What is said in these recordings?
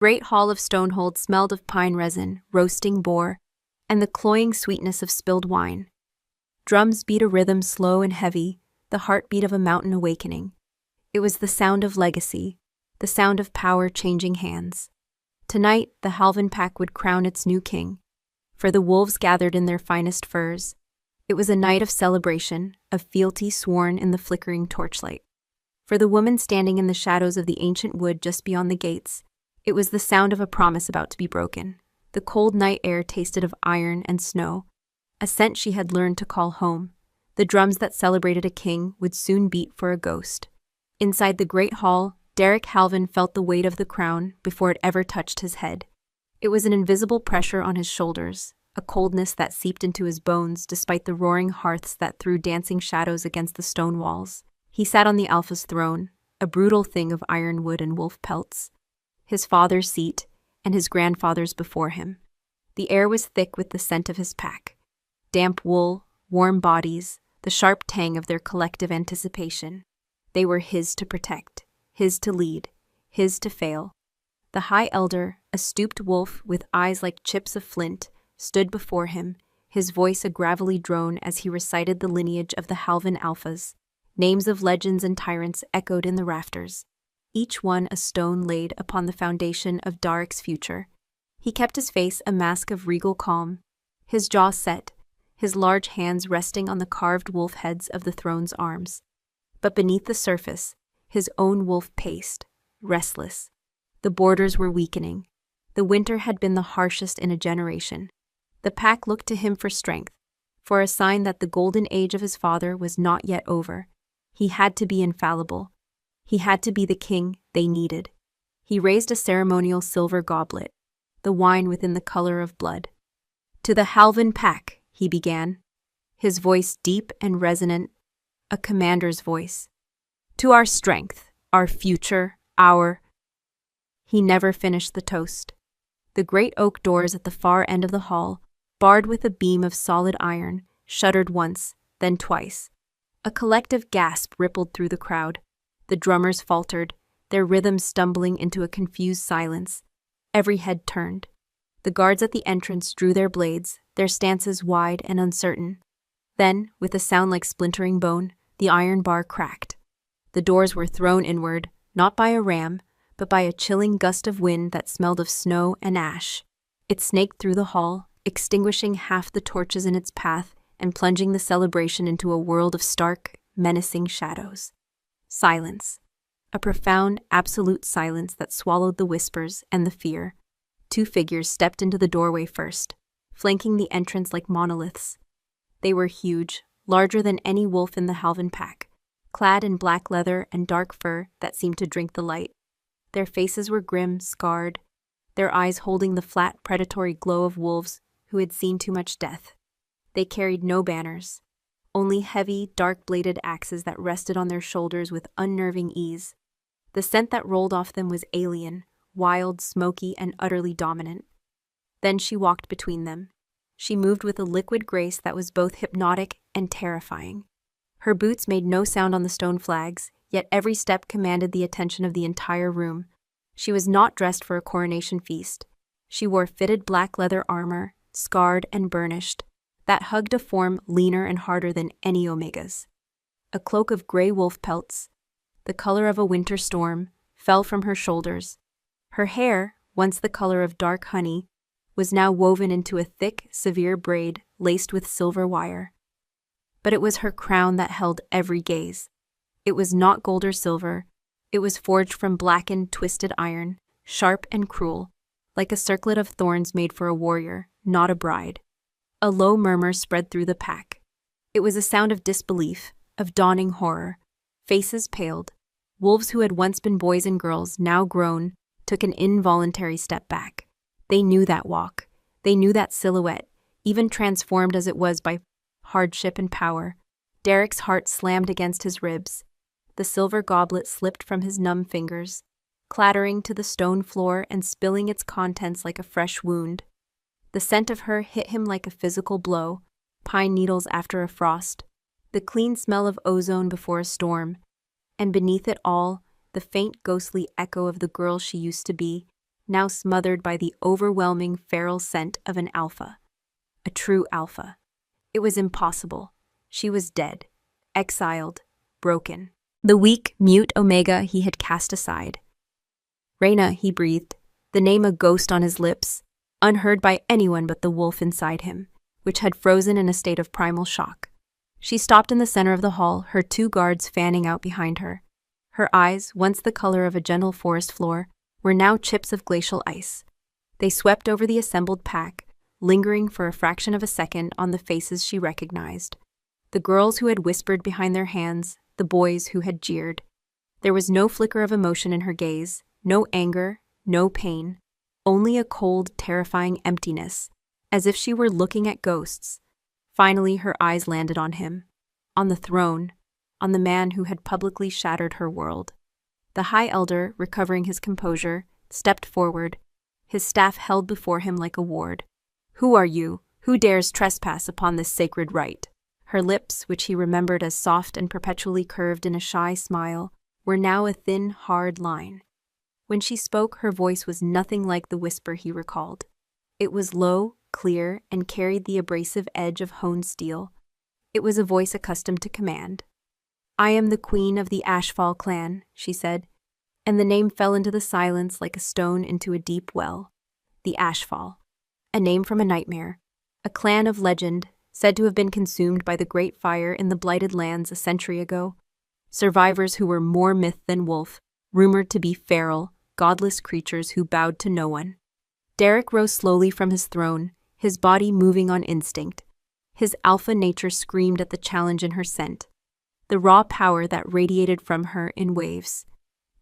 Great hall of Stonehold smelled of pine resin, roasting boar, and the cloying sweetness of spilled wine. Drums beat a rhythm slow and heavy, the heartbeat of a mountain awakening. It was the sound of legacy, the sound of power changing hands. Tonight, the Halvan pack would crown its new king, for the wolves gathered in their finest furs. It was a night of celebration, of fealty sworn in the flickering torchlight. For the woman standing in the shadows of the ancient wood just beyond the gates, it was the sound of a promise about to be broken. The cold night air tasted of iron and snow, a scent she had learned to call home. The drums that celebrated a king would soon beat for a ghost. Inside the great hall, Derek Halvan felt the weight of the crown before it ever touched his head. It was an invisible pressure on his shoulders, a coldness that seeped into his bones despite the roaring hearths that threw dancing shadows against the stone walls. He sat on the Alpha's throne, a brutal thing of ironwood and wolf pelts. His father's seat, and his grandfather's before him. The air was thick with the scent of his pack. Damp wool, warm bodies, the sharp tang of their collective anticipation. They were his to protect, his to lead, his to fail. The High Elder, a stooped wolf with eyes like chips of flint, stood before him, his voice a gravelly drone as he recited the lineage of the Halvan Alphas. Names of legends and tyrants echoed in the rafters, each one a stone laid upon the foundation of Darek's future. He kept his face a mask of regal calm, his jaw set, his large hands resting on the carved wolf heads of the throne's arms. But beneath the surface, his own wolf paced, restless. The borders were weakening. The winter had been the harshest in a generation. The pack looked to him for strength, for a sign that the golden age of his father was not yet over. He had to be infallible. He had to be the king they needed. He raised a ceremonial silver goblet, the wine within the color of blood. "To the Halvan pack," he began, his voice deep and resonant, a commander's voice. "To our strength, our future, our—" He never finished the toast. The great oak doors at the far end of the hall, barred with a beam of solid iron, shuddered once, then twice. A collective gasp rippled through the crowd. The drummers faltered, their rhythms stumbling into a confused silence. Every head turned. The guards at the entrance drew their blades, their stances wide and uncertain. Then, with a sound like splintering bone, the iron bar cracked. The doors were thrown inward, not by a ram, but by a chilling gust of wind that smelled of snow and ash. It snaked through the hall, extinguishing half the torches in its path and plunging the celebration into a world of stark, menacing shadows. Silence. A profound, absolute silence that swallowed the whispers and the fear. Two figures stepped into the doorway first, flanking the entrance like monoliths. They were huge, larger than any wolf in the Halvan pack, clad in black leather and dark fur that seemed to drink the light. Their faces were grim, scarred, their eyes holding the flat, predatory glow of wolves who had seen too much death. They carried no banners, only heavy, dark-bladed axes that rested on their shoulders with unnerving ease. The scent that rolled off them was alien, wild, smoky, and utterly dominant. Then she walked between them. She moved with a liquid grace that was both hypnotic and terrifying. Her boots made no sound on the stone flags, yet every step commanded the attention of the entire room. She was not dressed for a coronation feast. She wore fitted black leather armor, scarred and burnished, that hugged a form leaner and harder than any Omega's. A cloak of gray wolf pelts, the color of a winter storm, fell from her shoulders. Her hair, once the color of dark honey, was now woven into a thick, severe braid laced with silver wire. But it was her crown that held every gaze. It was not gold or silver. It was forged from blackened, twisted iron, sharp and cruel, like a circlet of thorns made for a warrior, not a bride. A low murmur spread through the pack. It was a sound of disbelief, of dawning horror. Faces paled. Wolves who had once been boys and girls, now grown, took an involuntary step back. They knew that walk. They knew that silhouette, even transformed as it was by hardship and power. Derek's heart slammed against his ribs. The silver goblet slipped from his numb fingers, clattering to the stone floor and spilling its contents like a fresh wound. The scent of her hit him like a physical blow, pine needles after a frost, the clean smell of ozone before a storm, and beneath it all, the faint ghostly echo of the girl she used to be, now smothered by the overwhelming feral scent of an alpha. A true alpha. It was impossible. She was dead, exiled, broken. The weak, mute Omega he had cast aside. Reyna, he breathed, the name a ghost on his lips, unheard by anyone but the wolf inside him, which had frozen in a state of primal shock. She stopped in the center of the hall, her 2 guards fanning out behind her. Her eyes, once the color of a gentle forest floor, were now chips of glacial ice. They swept over the assembled pack, lingering for a fraction of a second on the faces she recognized. The girls who had whispered behind their hands, the boys who had jeered. There was no flicker of emotion in her gaze, no anger, no pain, only a cold, terrifying emptiness, as if she were looking at ghosts. Finally, her eyes landed on him, on the throne, on the man who had publicly shattered her world. The High Elder, recovering his composure, stepped forward, his staff held before him like a ward. "Who are you? Who dares trespass upon this sacred right?" Her lips, which he remembered as soft and perpetually curved in a shy smile, were now a thin, hard line. When she spoke, her voice was nothing like the whisper he recalled. It was low, clear, and carried the abrasive edge of honed steel. It was a voice accustomed to command. "I am the queen of the Ashfall clan," she said, and the name fell into the silence like a stone into a deep well. The Ashfall. A name from a nightmare. A clan of legend, said to have been consumed by the Great Fire in the Blighted Lands a century ago. Survivors who were more myth than wolf, rumored to be feral, godless creatures who bowed to no one. Derek rose slowly from his throne, his body moving on instinct. His alpha nature screamed at the challenge in her scent, the raw power that radiated from her in waves.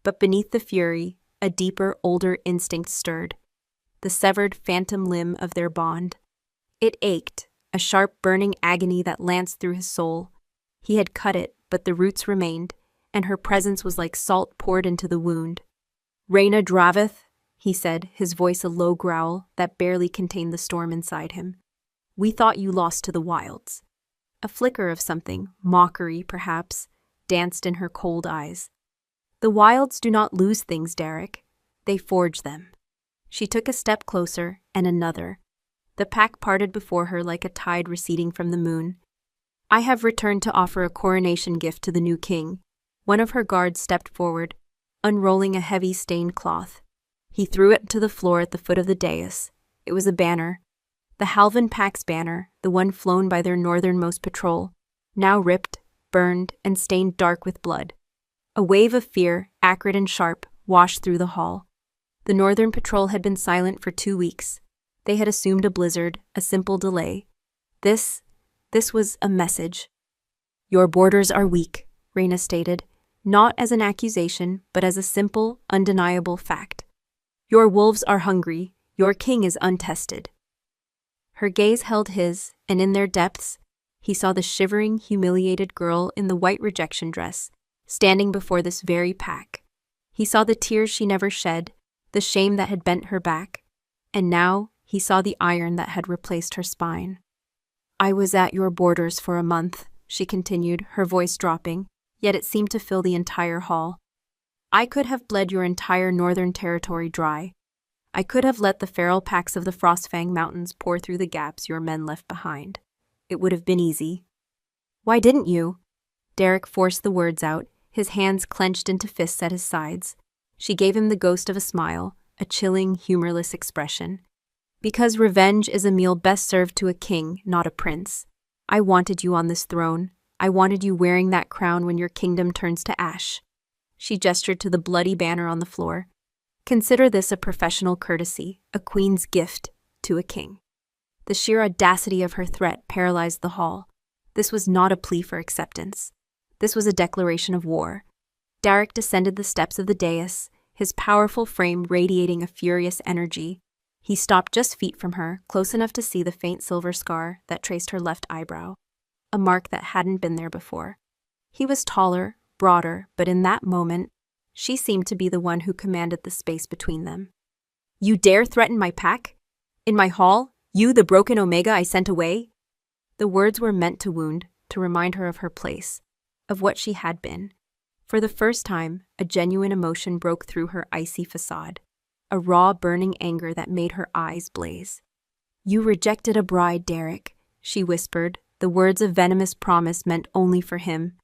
But beneath the fury, a deeper, older instinct stirred, the severed phantom limb of their bond. It ached, a sharp, burning agony that lanced through his soul. He had cut it, but the roots remained, and her presence was like salt poured into the wound. "Reyna Draveth," he said, his voice a low growl that barely contained the storm inside him. "We thought you lost to the wilds." A flicker of something, mockery perhaps, danced in her cold eyes. "The wilds do not lose things, Derek. They forge them." She took a step closer, and another. The pack parted before her like a tide receding from the moon. "I have returned to offer a coronation gift to the new king." One of her guards stepped forward, unrolling a heavy stained cloth. He threw it to the floor at the foot of the dais. It was a banner. The Halvan Pack's banner, the one flown by their northernmost patrol, now ripped, burned, and stained dark with blood. A wave of fear, acrid and sharp, washed through the hall. The northern patrol had been silent for 2 weeks. They had assumed a blizzard, a simple delay. This was a message. "Your borders are weak," Reyna stated, not as an accusation, but as a simple, undeniable fact. "Your wolves are hungry. Your king is untested." Her gaze held his, and in their depths, he saw the shivering, humiliated girl in the white rejection dress, standing before this very pack. He saw the tears she never shed, the shame that had bent her back, and now he saw the iron that had replaced her spine. "I was at your borders for a month," she continued, her voice dropping, yet it seemed to fill the entire hall. "I could have bled your entire northern territory dry. I could have let the feral packs of the Frostfang Mountains pour through the gaps your men left behind. It would have been easy." "Why didn't you?" Derek forced the words out, his hands clenched into fists at his sides. She gave him the ghost of a smile, a chilling, humorless expression. "Because revenge is a meal best served to a king, not a prince. I wanted you on this throne. I wanted you wearing that crown when your kingdom turns to ash." She gestured to the bloody banner on the floor. "Consider this a professional courtesy, a queen's gift to a king." The sheer audacity of her threat paralyzed the hall. This was not a plea for acceptance. This was a declaration of war. Derek descended the steps of the dais, his powerful frame radiating a furious energy. He stopped just feet from her, close enough to see the faint silver scar that traced her left eyebrow, a mark that hadn't been there before. He was taller, broader, but in that moment, she seemed to be the one who commanded the space between them. "You dare threaten my pack? In my hall? You, the broken Omega I sent away?" The words were meant to wound, to remind her of her place, of what she had been. For the first time, a genuine emotion broke through her icy facade. a raw, burning anger that made her eyes blaze. "You rejected a bride, Derek," she whispered, the words of venomous promise meant only for him.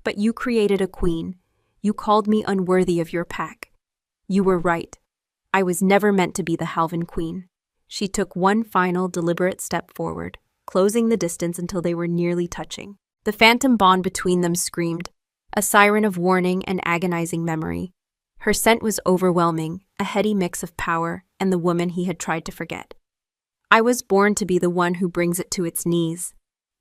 "But you created a queen. You called me unworthy of your pack. You were right. I was never meant to be the Halvan queen." She took one final, deliberate step forward, closing the distance until they were nearly touching. The phantom bond between them screamed, a siren of warning and agonizing memory. Her scent was overwhelming, a heady mix of power and the woman he had tried to forget. "I was born to be the one who brings it to its knees."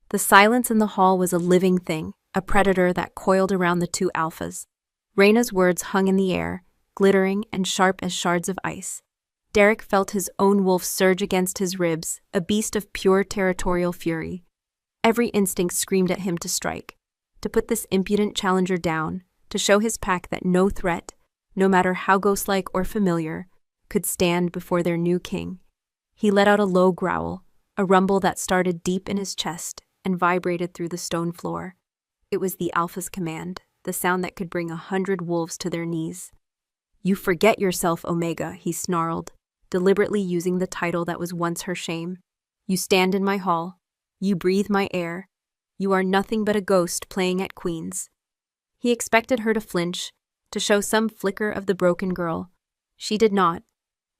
The silence in the hall was a living thing, a predator that coiled around the two alphas. Reyna's words hung in the air, glittering and sharp as shards of ice. Derek felt his own wolf surge against his ribs, a beast of pure territorial fury. Every instinct screamed at him to strike, to put this impudent challenger down, to show his pack that no threat, no matter how ghost-like or familiar, could stand before their new king. He let out a low growl, a rumble that started deep in his chest and vibrated through the stone floor. It was the alpha's command, the sound that could bring 100 wolves to their knees. "You forget yourself, Omega," he snarled, deliberately using the title that was once her shame. "You stand in my hall. You breathe my air. You are nothing but a ghost playing at queens." He expected her to flinch, to show some flicker of the broken girl. She did not.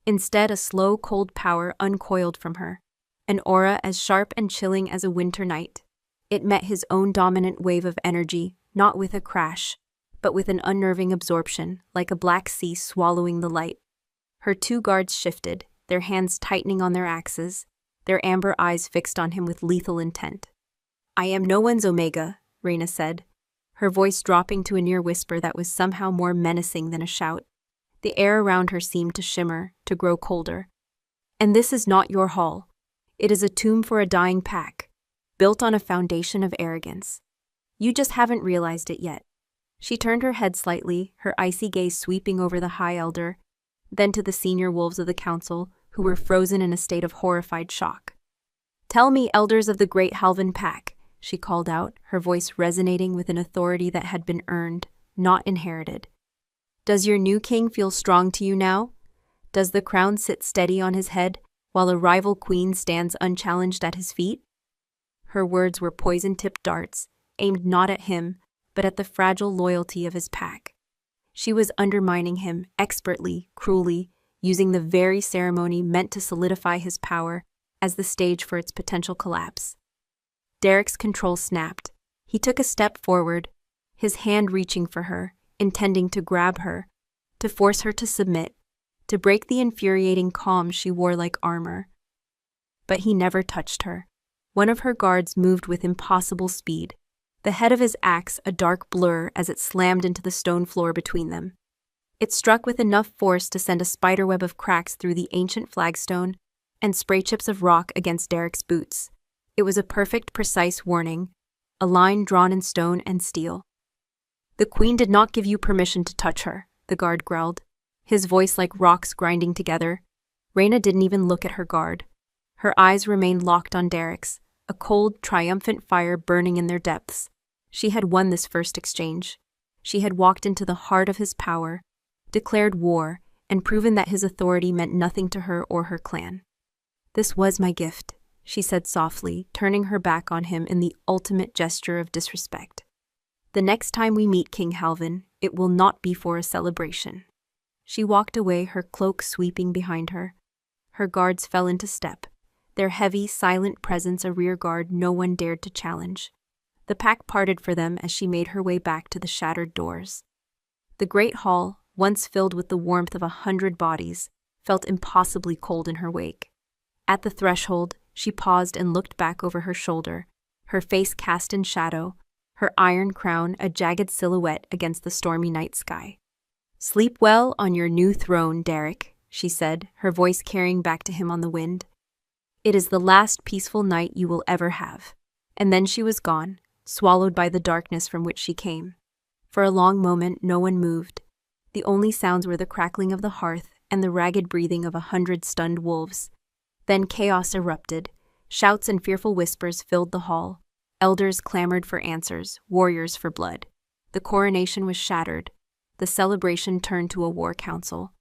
Instead, a slow, cold power uncoiled from her, an aura as sharp and chilling as a winter night. It met his own dominant wave of energy, not with a crash, but with an unnerving absorption, like a black sea swallowing the light. Her two guards shifted, their hands tightening on their axes, their amber eyes fixed on him with lethal intent. "I am no one's Omega," Reyna said, her voice dropping to a near whisper that was somehow more menacing than a shout. The air around her seemed to shimmer, to grow colder. "And this is not your hall. It is a tomb for a dying pack, built on a foundation of arrogance. You just haven't realized it yet." She turned her head slightly, her icy gaze sweeping over the High Elder, then to the senior wolves of the council, who were frozen in a state of horrified shock. "Tell me, elders of the great Halvan pack," she called out, her voice resonating with an authority that had been earned, not inherited. "Does your new king feel strong to you now? Does the crown sit steady on his head, while a rival queen stands unchallenged at his feet?" Her words were poison-tipped darts, aimed not at him, but at the fragile loyalty of his pack. She was undermining him, expertly, cruelly, using the very ceremony meant to solidify his power as the stage for its potential collapse. Derek's control snapped. He took a step forward, his hand reaching for her, intending to grab her, to force her to submit, to break the infuriating calm she wore like armor. But he never touched her. One of her guards moved with impossible speed, the head of his axe a dark blur as it slammed into the stone floor between them. It struck with enough force to send a spiderweb of cracks through the ancient flagstone and spray chips of rock against Derek's boots. It was a perfect, precise warning, a line drawn in stone and steel. "The queen did not give you permission to touch her," the guard growled, his voice like rocks grinding together. Reyna didn't even look at her guard. Her eyes remained locked on Derek's, a cold, triumphant fire burning in their depths. She had won this first exchange. She had walked into the heart of his power, declared war, and proven that his authority meant nothing to her or her clan. "This was my gift," she said softly, turning her back on him in the ultimate gesture of disrespect. "The next time we meet, King Halvan, it will not be for a celebration." She walked away, her cloak sweeping behind her. Her guards fell into step, their heavy, silent presence a rear guard no one dared to challenge. The pack parted for them as she made her way back to the shattered doors. The great hall, once filled with the warmth of 100 bodies, felt impossibly cold in her wake. At the threshold, she paused and looked back over her shoulder, her face cast in shadow, her iron crown a jagged silhouette against the stormy night sky. "Sleep well on your new throne, Derek," she said, her voice carrying back to him on the wind. "It is the last peaceful night you will ever have." And then she was gone, swallowed by the darkness from which she came. For a long moment, no one moved. The only sounds were the crackling of the hearth and the ragged breathing of 100 stunned wolves. Then chaos erupted. Shouts and fearful whispers filled the hall. Elders clamored for answers, warriors for blood. The coronation was shattered. The celebration turned to a war council.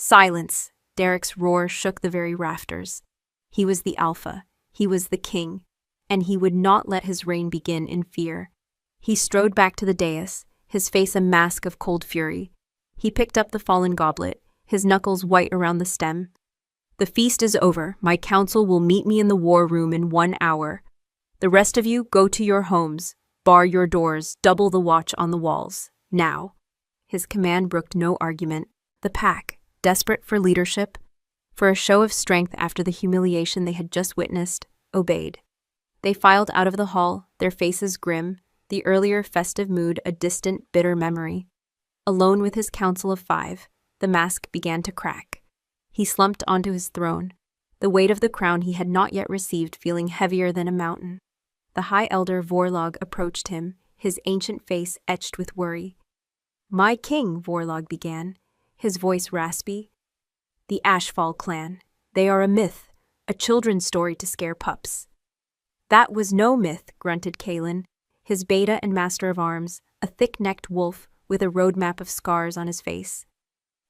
Silence! Derek's roar shook the very rafters. He was the alpha. He was the king. And he would not let his reign begin in fear. He strode back to the dais, his face a mask of cold fury. He picked up the fallen goblet, his knuckles white around the stem. The feast is over. My council will meet me in the war room in 1 hour. The rest of you go to your homes. Bar your doors. Double the watch on the walls. Now. His command brooked no argument. The pack, desperate for leadership, for a show of strength after the humiliation they had just witnessed, obeyed. They filed out of the hall, their faces grim, the earlier festive mood a distant, bitter memory. Alone with his council of 5, the mask began to crack. He slumped onto his throne, the weight of the crown he had not yet received feeling heavier than a mountain. The High Elder Vorlog approached him, his ancient face etched with worry. "My king," Vorlog began, his voice raspy. "The Ashfall clan. They are a myth, a children's story to scare pups." "That was no myth," grunted Kalen, his beta and master of arms, a thick-necked wolf with a roadmap of scars on his face.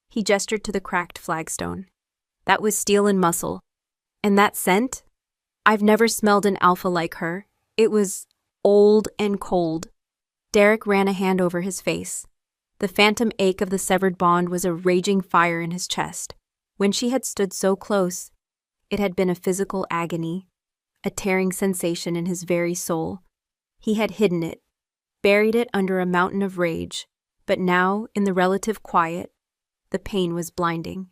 He gestured to the cracked flagstone. "That was steel and muscle. And that scent? I've never smelled an alpha like her. It was old and cold." Derek ran a hand over his face. The phantom ache of the severed bond was a raging fire in his chest. When she had stood so close, it had been a physical agony, a tearing sensation in his very soul. He had hidden it, buried it under a mountain of rage, but now, in the relative quiet, the pain was blinding.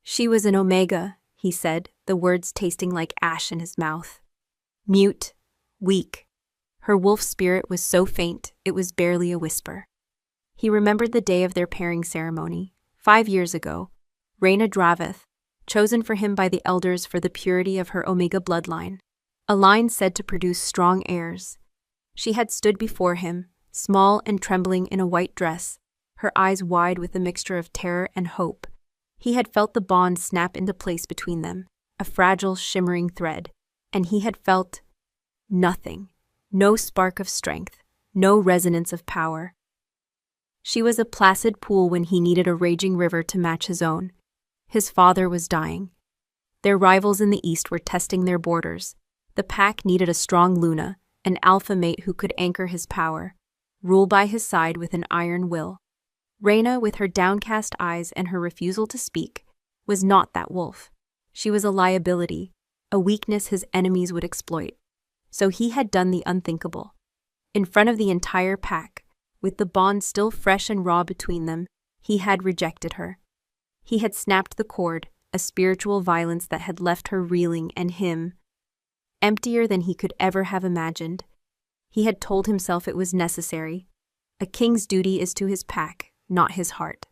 "She was an Omega," he said, the words tasting like ash in his mouth. Mute, weak. Her wolf spirit was so faint, it was barely a whisper. He remembered the day of their pairing ceremony, 5 years ago. Rhaena Draveth, chosen for him by the elders for the purity of her Omega bloodline, a line said to produce strong heirs. She had stood before him, small and trembling in a white dress, her eyes wide with a mixture of terror and hope. He had felt the bond snap into place between them, a fragile, shimmering thread, and he had felt nothing, no spark of strength, no resonance of power. She was a placid pool when he needed a raging river to match his own. His father was dying. Their rivals in the east were testing their borders. The pack needed a strong Luna, an alpha mate who could anchor his power, rule by his side with an iron will. Rhaena, with her downcast eyes and her refusal to speak, was not that wolf. She was a liability, a weakness his enemies would exploit. So he had done the unthinkable. In front of the entire pack, with the bond still fresh and raw between them, he had rejected her. He had snapped the cord, a spiritual violence that had left her reeling and him emptier than he could ever have imagined. He had told himself it was necessary. A king's duty is to his pack, not his heart.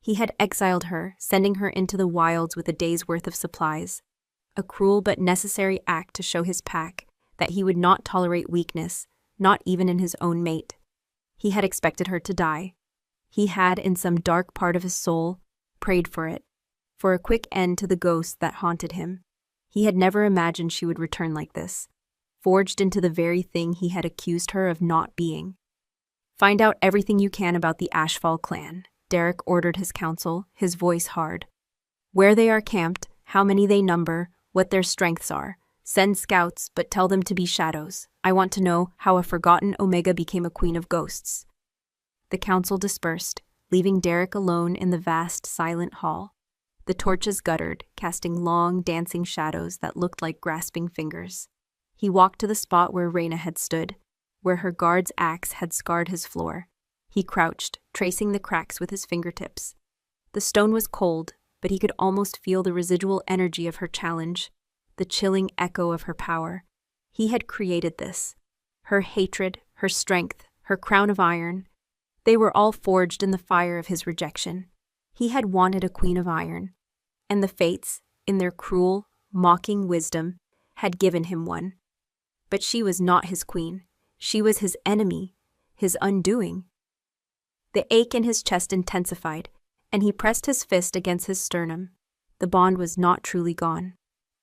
He had exiled her, sending her into the wilds with a day's worth of supplies. A cruel but necessary act to show his pack that he would not tolerate weakness, not even in his own mate. He had expected her to die. He had, in some dark part of his soul, prayed for it, for a quick end to the ghost that haunted him. He had never imagined she would return like this, forged into the very thing he had accused her of not being. "Find out everything you can about the Ashfall clan," Derek ordered his council, his voice hard. "Where they are camped, how many they number, what their strengths are. Send scouts, but tell them to be shadows. I want to know how a forgotten Omega became a queen of ghosts." The council dispersed, leaving Derek alone in the vast, silent hall. The torches guttered, casting long, dancing shadows that looked like grasping fingers. He walked to the spot where Rhaena had stood, where her guard's axe had scarred his floor. He crouched, tracing the cracks with his fingertips. The stone was cold, but he could almost feel the residual energy of her challenge, the chilling echo of her power. He had created this. Her hatred, her strength, her crown of iron. They were all forged in the fire of his rejection. He had wanted a queen of iron, and the fates, in their cruel, mocking wisdom, had given him one. But she was not his queen. She was his enemy, his undoing. The ache in his chest intensified, and he pressed his fist against his sternum. The bond was not truly gone.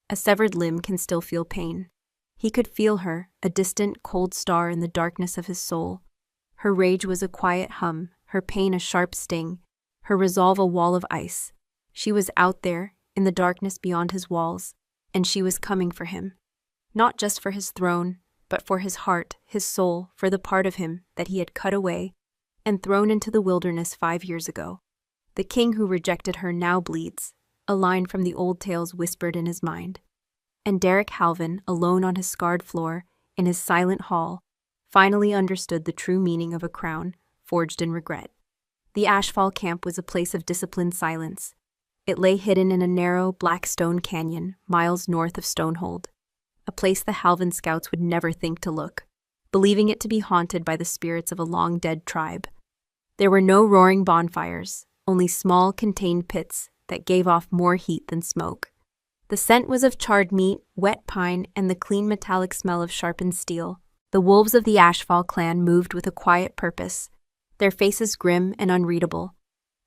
A severed limb can still feel pain. He could feel her, a distant, cold star in the darkness of his soul. Her rage was a quiet hum, her pain a sharp sting, her resolve a wall of ice. She was out there, in the darkness beyond his walls, and she was coming for him. Not just for his throne, but for his heart, his soul, for the part of him that he had cut away and thrown into the wilderness 5 years ago. The king who rejected her now bleeds, a line from the old tales whispered in his mind. And Derek Halvin, alone on his scarred floor, in his silent hall, finally understood the true meaning of a crown forged in regret. The Ashfall camp was a place of disciplined silence. It lay hidden in a narrow, black stone canyon, miles north of Stonehold, a place the Halvin scouts would never think to look, believing it to be haunted by the spirits of a long-dead tribe. There were no roaring bonfires, only small, contained pits that gave off more heat than smoke. The scent was of charred meat, wet pine, and the clean metallic smell of sharpened steel. The wolves of the Ashfall clan moved with a quiet purpose, their faces grim and unreadable,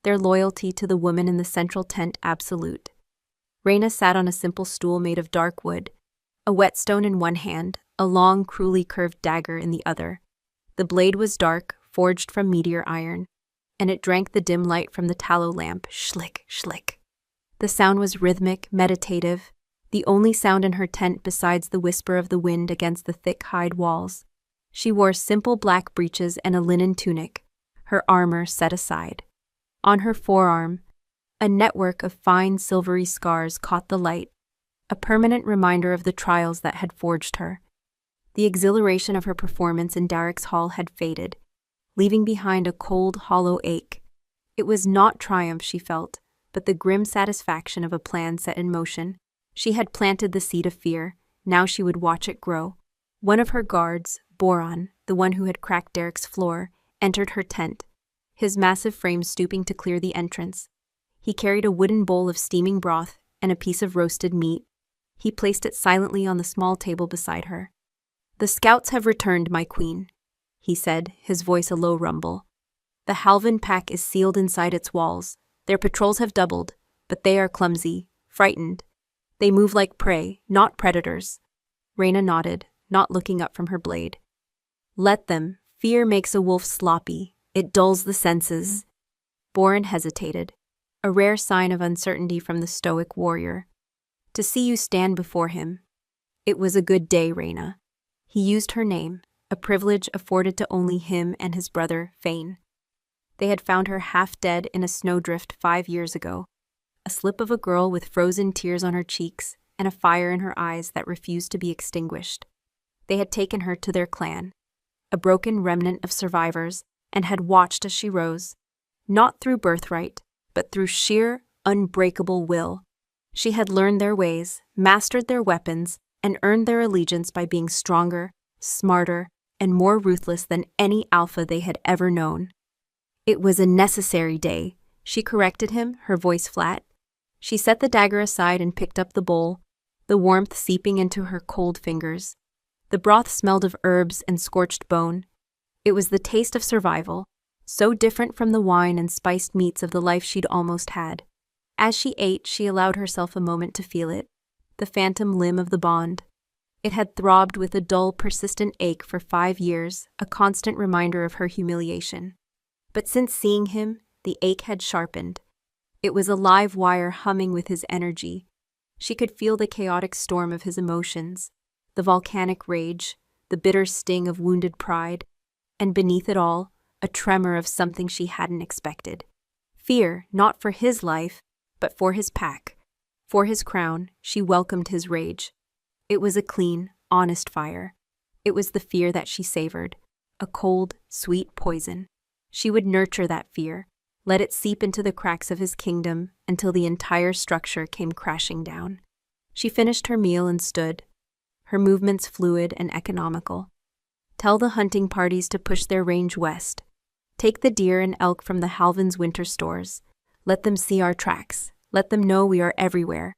their loyalty to the woman in the central tent absolute. Reyna sat on a simple stool made of dark wood, a whetstone in one hand, a long, cruelly curved dagger in the other. The blade was dark, forged from meteor iron, and it drank the dim light from the tallow lamp, schlick, schlick. The sound was rhythmic, meditative, the only sound in her tent besides the whisper of the wind against the thick hide walls. She wore simple black breeches and a linen tunic, her armor set aside. On her forearm, a network of fine silvery scars caught the light, a permanent reminder of the trials that had forged her. The exhilaration of her performance in Derek's hall had faded, leaving behind a cold, hollow ache. It was not triumph she felt, but the grim satisfaction of a plan set in motion. She had planted the seed of fear, now she would watch it grow. One of her guards, Boron, the one who had cracked Derek's floor, entered her tent, his massive frame stooping to clear the entrance. He carried a wooden bowl of steaming broth and a piece of roasted meat. He placed it silently on the small table beside her. "The scouts have returned, my queen," he said, his voice a low rumble. "The Halvin pack is sealed inside its walls. Their patrols have doubled, but they are clumsy, frightened. They move like prey, not predators." Reyna nodded, not looking up from her blade. "Let them. Fear makes a wolf sloppy. It dulls the senses." Boron hesitated, a rare sign of uncertainty from the stoic warrior. "To see you stand before him. It was a good day, Reyna." He used her name, a privilege afforded to only him and his brother, Fane. They had found her half dead in a snowdrift 5 years ago, a slip of a girl with frozen tears on her cheeks and a fire in her eyes that refused to be extinguished. They had taken her to their clan, a broken remnant of survivors, and had watched as she rose, not through birthright, but through sheer, unbreakable will. She had learned their ways, mastered their weapons, and earned their allegiance by being stronger, smarter, and more ruthless than any alpha they had ever known. "It was a necessary day," she corrected him, her voice flat. She set the dagger aside and picked up the bowl, the warmth seeping into her cold fingers. The broth smelled of herbs and scorched bone. It was the taste of survival, so different from the wine and spiced meats of the life she'd almost had. As she ate, she allowed herself a moment to feel it, the phantom limb of the bond. It had throbbed with a dull, persistent ache for 5 years, a constant reminder of her humiliation. But since seeing him, the ache had sharpened. It was a live wire humming with his energy. She could feel the chaotic storm of his emotions, the volcanic rage, the bitter sting of wounded pride, and beneath it all, a tremor of something she hadn't expected. Fear, not for his life, but for his pack. For his crown, she welcomed his rage. It was a clean, honest fire. It was the fear that she savored, a cold, sweet poison. She would nurture that fear, let it seep into the cracks of his kingdom until the entire structure came crashing down. She finished her meal and stood, her movements fluid and economical. "Tell the hunting parties to push their range west. Take the deer and elk from the Halvin's winter stores. Let them see our tracks. Let them know we are everywhere.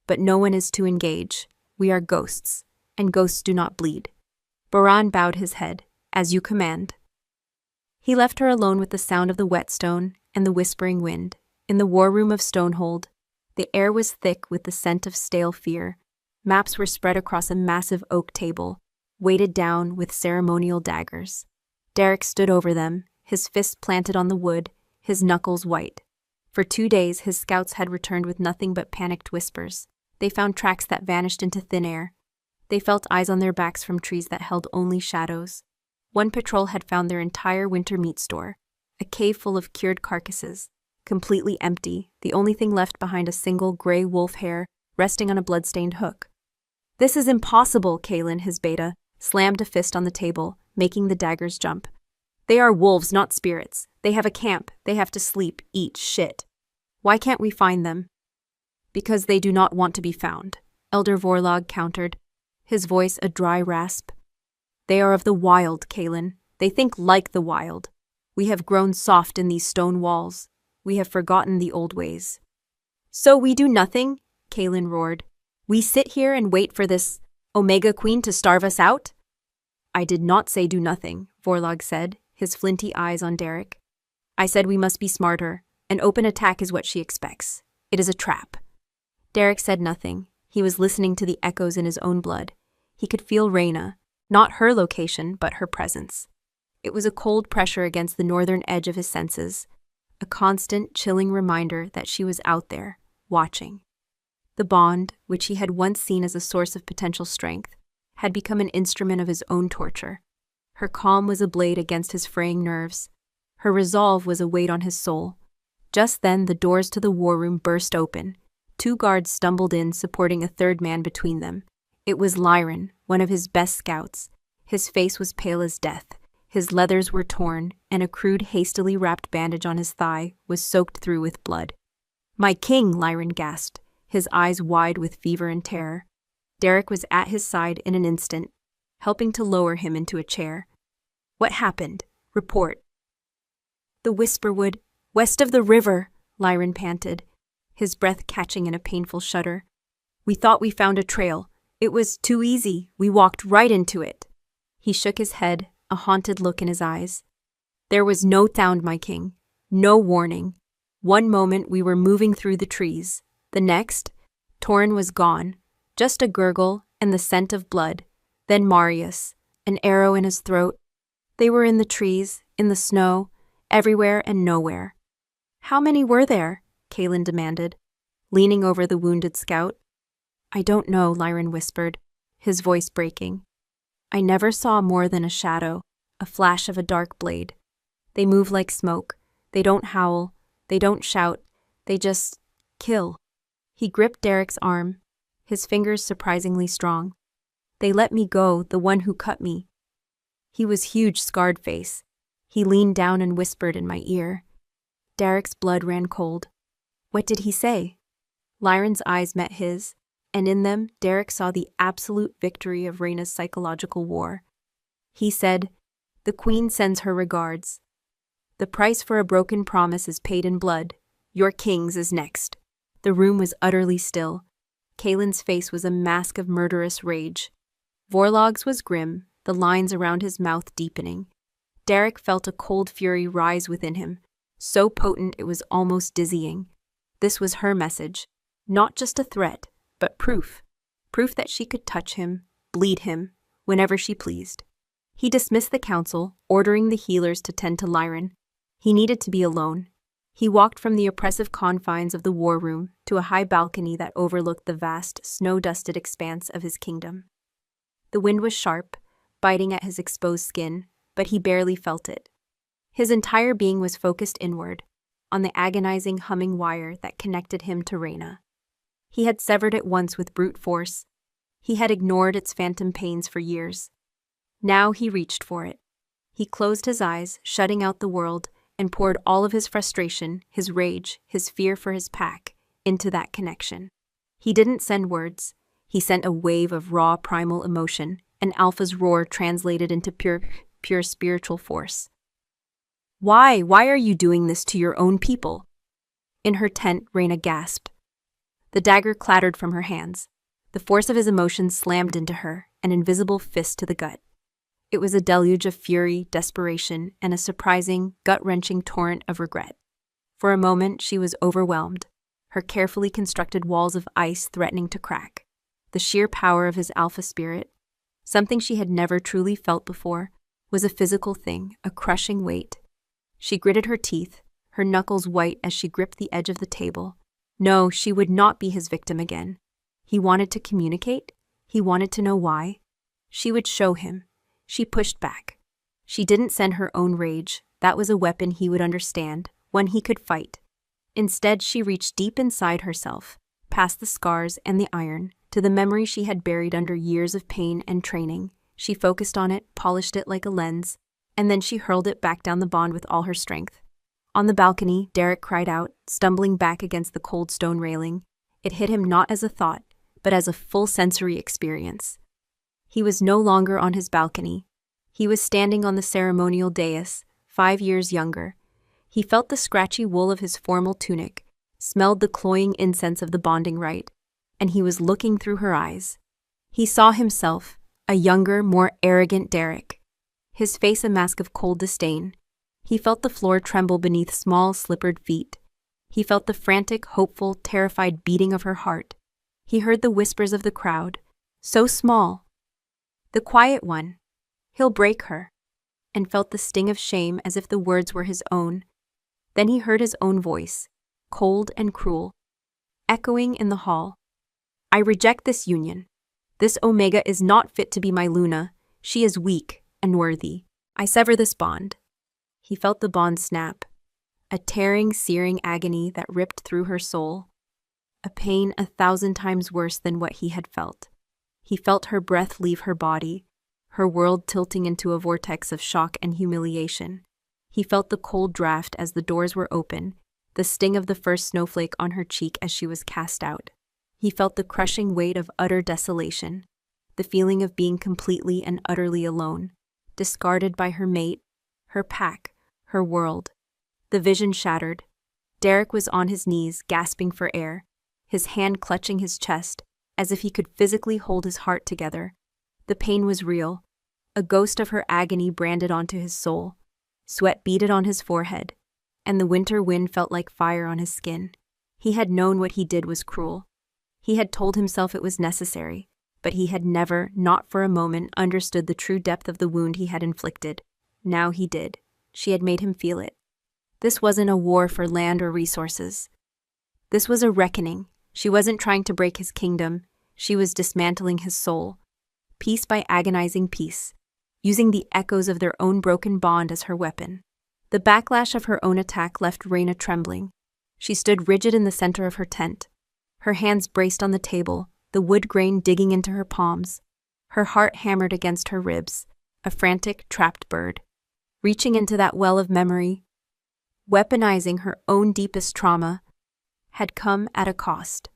But no one is to engage. We are ghosts, and ghosts do not bleed." Boran bowed his head. "As you command." He left her alone with the sound of the whetstone and the whispering wind. In the war room of Stonehold, the air was thick with the scent of stale fear. Maps were spread across a massive oak table, weighted down with ceremonial daggers. Derek stood over them, his fists planted on the wood, his knuckles white. For 2 days, his scouts had returned with nothing but panicked whispers. They found tracks that vanished into thin air. They felt eyes on their backs from trees that held only shadows. One patrol had found their entire winter meat store, a cave full of cured carcasses, completely empty, the only thing left behind a single gray wolf hair resting on a blood-stained hook. "This is impossible," Kalen, his beta, slammed a fist on the table, making the daggers jump. "They are wolves, not spirits. They have a camp. They have to sleep, eat shit. Why can't we find them?" "Because they do not want to be found," Elder Vorlog countered, his voice a dry rasp. "They are of the wild, Kalen. They think like the wild. We have grown soft in these stone walls. We have forgotten the old ways." "So we do nothing?" Kalen roared. "We sit here and wait for this Omega Queen to starve us out?" "I did not say do nothing," Vorlog said, his flinty eyes on Derek. "I said we must be smarter. An open attack is what she expects. It is a trap." Derek said nothing. He was listening to the echoes in his own blood. He could feel Reyna, not her location, but her presence. It was a cold pressure against the northern edge of his senses, a constant, chilling reminder that she was out there, watching. The bond, which he had once seen as a source of potential strength, had become an instrument of his own torture. Her calm was a blade against his fraying nerves. Her resolve was a weight on his soul. Just then, the doors to the war room burst open. 2 guards stumbled in, supporting a third man between them. It was Lyron, one of his best scouts. His face was pale as death. His leathers were torn, and a crude, hastily wrapped bandage on his thigh was soaked through with blood. "My king!" Lyron gasped, his eyes wide with fever and terror. Derek was at his side in an instant, helping to lower him into a chair. "What happened? Report." "The Whisperwood, west of the river," Lyron panted, his breath catching in a painful shudder. "We thought we found a trail. It was too easy. We walked right into it." He shook his head, a haunted look in his eyes. "There was no sound, my king. No warning. One moment we were moving through the trees. The next, Torin was gone. Just a gurgle and the scent of blood. Then Marius, an arrow in his throat. They were in the trees, in the snow, everywhere and nowhere." "How many were there?" Kalen demanded, leaning over the wounded scout. "I don't know," Lyron whispered, his voice breaking. "I never saw more than a shadow, a flash of a dark blade. They move like smoke. They don't howl. They don't shout. They just kill." He gripped Derek's arm, his fingers surprisingly strong. "They let me go, the one who cut me." He was huge, scarred face. He leaned down and whispered in my ear. Derek's blood ran cold. "What did he say?" Lyron's eyes met his, and in them Derek saw the absolute victory of Reyna's psychological war. He said, "The Queen sends her regards. The price for a broken promise is paid in blood. Your king's is next." The room was utterly still. Kalen's face was a mask of murderous rage. Vorlog's was grim, the lines around his mouth deepening. Derek felt a cold fury rise within him, so potent it was almost dizzying. This was her message, not just a threat, but proof. Proof that she could touch him, bleed him, whenever she pleased. He dismissed the council, ordering the healers to tend to Lyron. He needed to be alone. He walked from the oppressive confines of the war room to a high balcony that overlooked the vast, snow-dusted expanse of his kingdom. The wind was sharp, biting at his exposed skin, but he barely felt it. His entire being was focused inward, on the agonizing humming wire that connected him to Reyna. He had severed it once with brute force. He had ignored its phantom pains for years. Now he reached for it. He closed his eyes, shutting out the world, and poured all of his frustration, his rage, his fear for his pack, into that connection. He didn't send words. He sent a wave of raw primal emotion, an alpha's roar translated into pure spiritual force. Why are you doing this to your own people?" In her tent, Reyna gasped. The dagger clattered from her hands. The force of his emotions slammed into her, an invisible fist to the gut. It was a deluge of fury, desperation, and a surprising, gut-wrenching torrent of regret. For a moment, she was overwhelmed, her carefully constructed walls of ice threatening to crack. The sheer power of his alpha spirit, something she had never truly felt before, was a physical thing, a crushing weight. She gritted her teeth, her knuckles white as she gripped the edge of the table. No, she would not be his victim again. He wanted to communicate. He wanted to know why. She would show him. She pushed back. She didn't send her own rage. That was a weapon he would understand, one he could fight. Instead, she reached deep inside herself, past the scars and the iron, to the memory she had buried under years of pain and training. She focused on it, polished it like a lens, and then she hurled it back down the bond with all her strength. On the balcony, Derek cried out, stumbling back against the cold stone railing. It hit him not as a thought, but as a full sensory experience. He was no longer on his balcony. He was standing on the ceremonial dais, 5 years younger. He felt the scratchy wool of his formal tunic, smelled the cloying incense of the bonding rite, and he was looking through her eyes. He saw himself, a younger, more arrogant Derek, his face a mask of cold disdain. He felt the floor tremble beneath small, slippered feet. He felt the frantic, hopeful, terrified beating of her heart. He heard the whispers of the crowd, so small. The quiet one. He'll break her. And felt the sting of shame as if the words were his own. Then he heard his own voice, cold and cruel, echoing in the hall. I reject this union. This Omega is not fit to be my Luna. She is weak and worthy. I sever this bond. He felt the bond snap, a tearing, searing agony that ripped through her soul, a pain 1,000 times worse than what he had felt. He felt her breath leave her body, her world tilting into a vortex of shock and humiliation. He felt the cold draft as the doors were open, the sting of the first snowflake on her cheek as she was cast out. He felt the crushing weight of utter desolation, the feeling of being completely and utterly alone, discarded by her mate, her pack, her world. The vision shattered. Derek was on his knees, gasping for air, his hand clutching his chest, as if he could physically hold his heart together. The pain was real, a ghost of her agony branded onto his soul. Sweat beaded on his forehead, and the winter wind felt like fire on his skin. He had known what he did was cruel. He had told himself it was necessary, but he had never, not for a moment, understood the true depth of the wound he had inflicted. Now he did. She had made him feel it. This wasn't a war for land or resources. This was a reckoning. She wasn't trying to break his kingdom. She was dismantling his soul, piece by agonizing piece, using the echoes of their own broken bond as her weapon. The backlash of her own attack left Raina trembling. She stood rigid in the center of her tent, her hands braced on the table, the wood grain digging into her palms, her heart hammered against her ribs, a frantic, trapped bird, reaching into that well of memory, weaponizing her own deepest trauma, had come at a cost.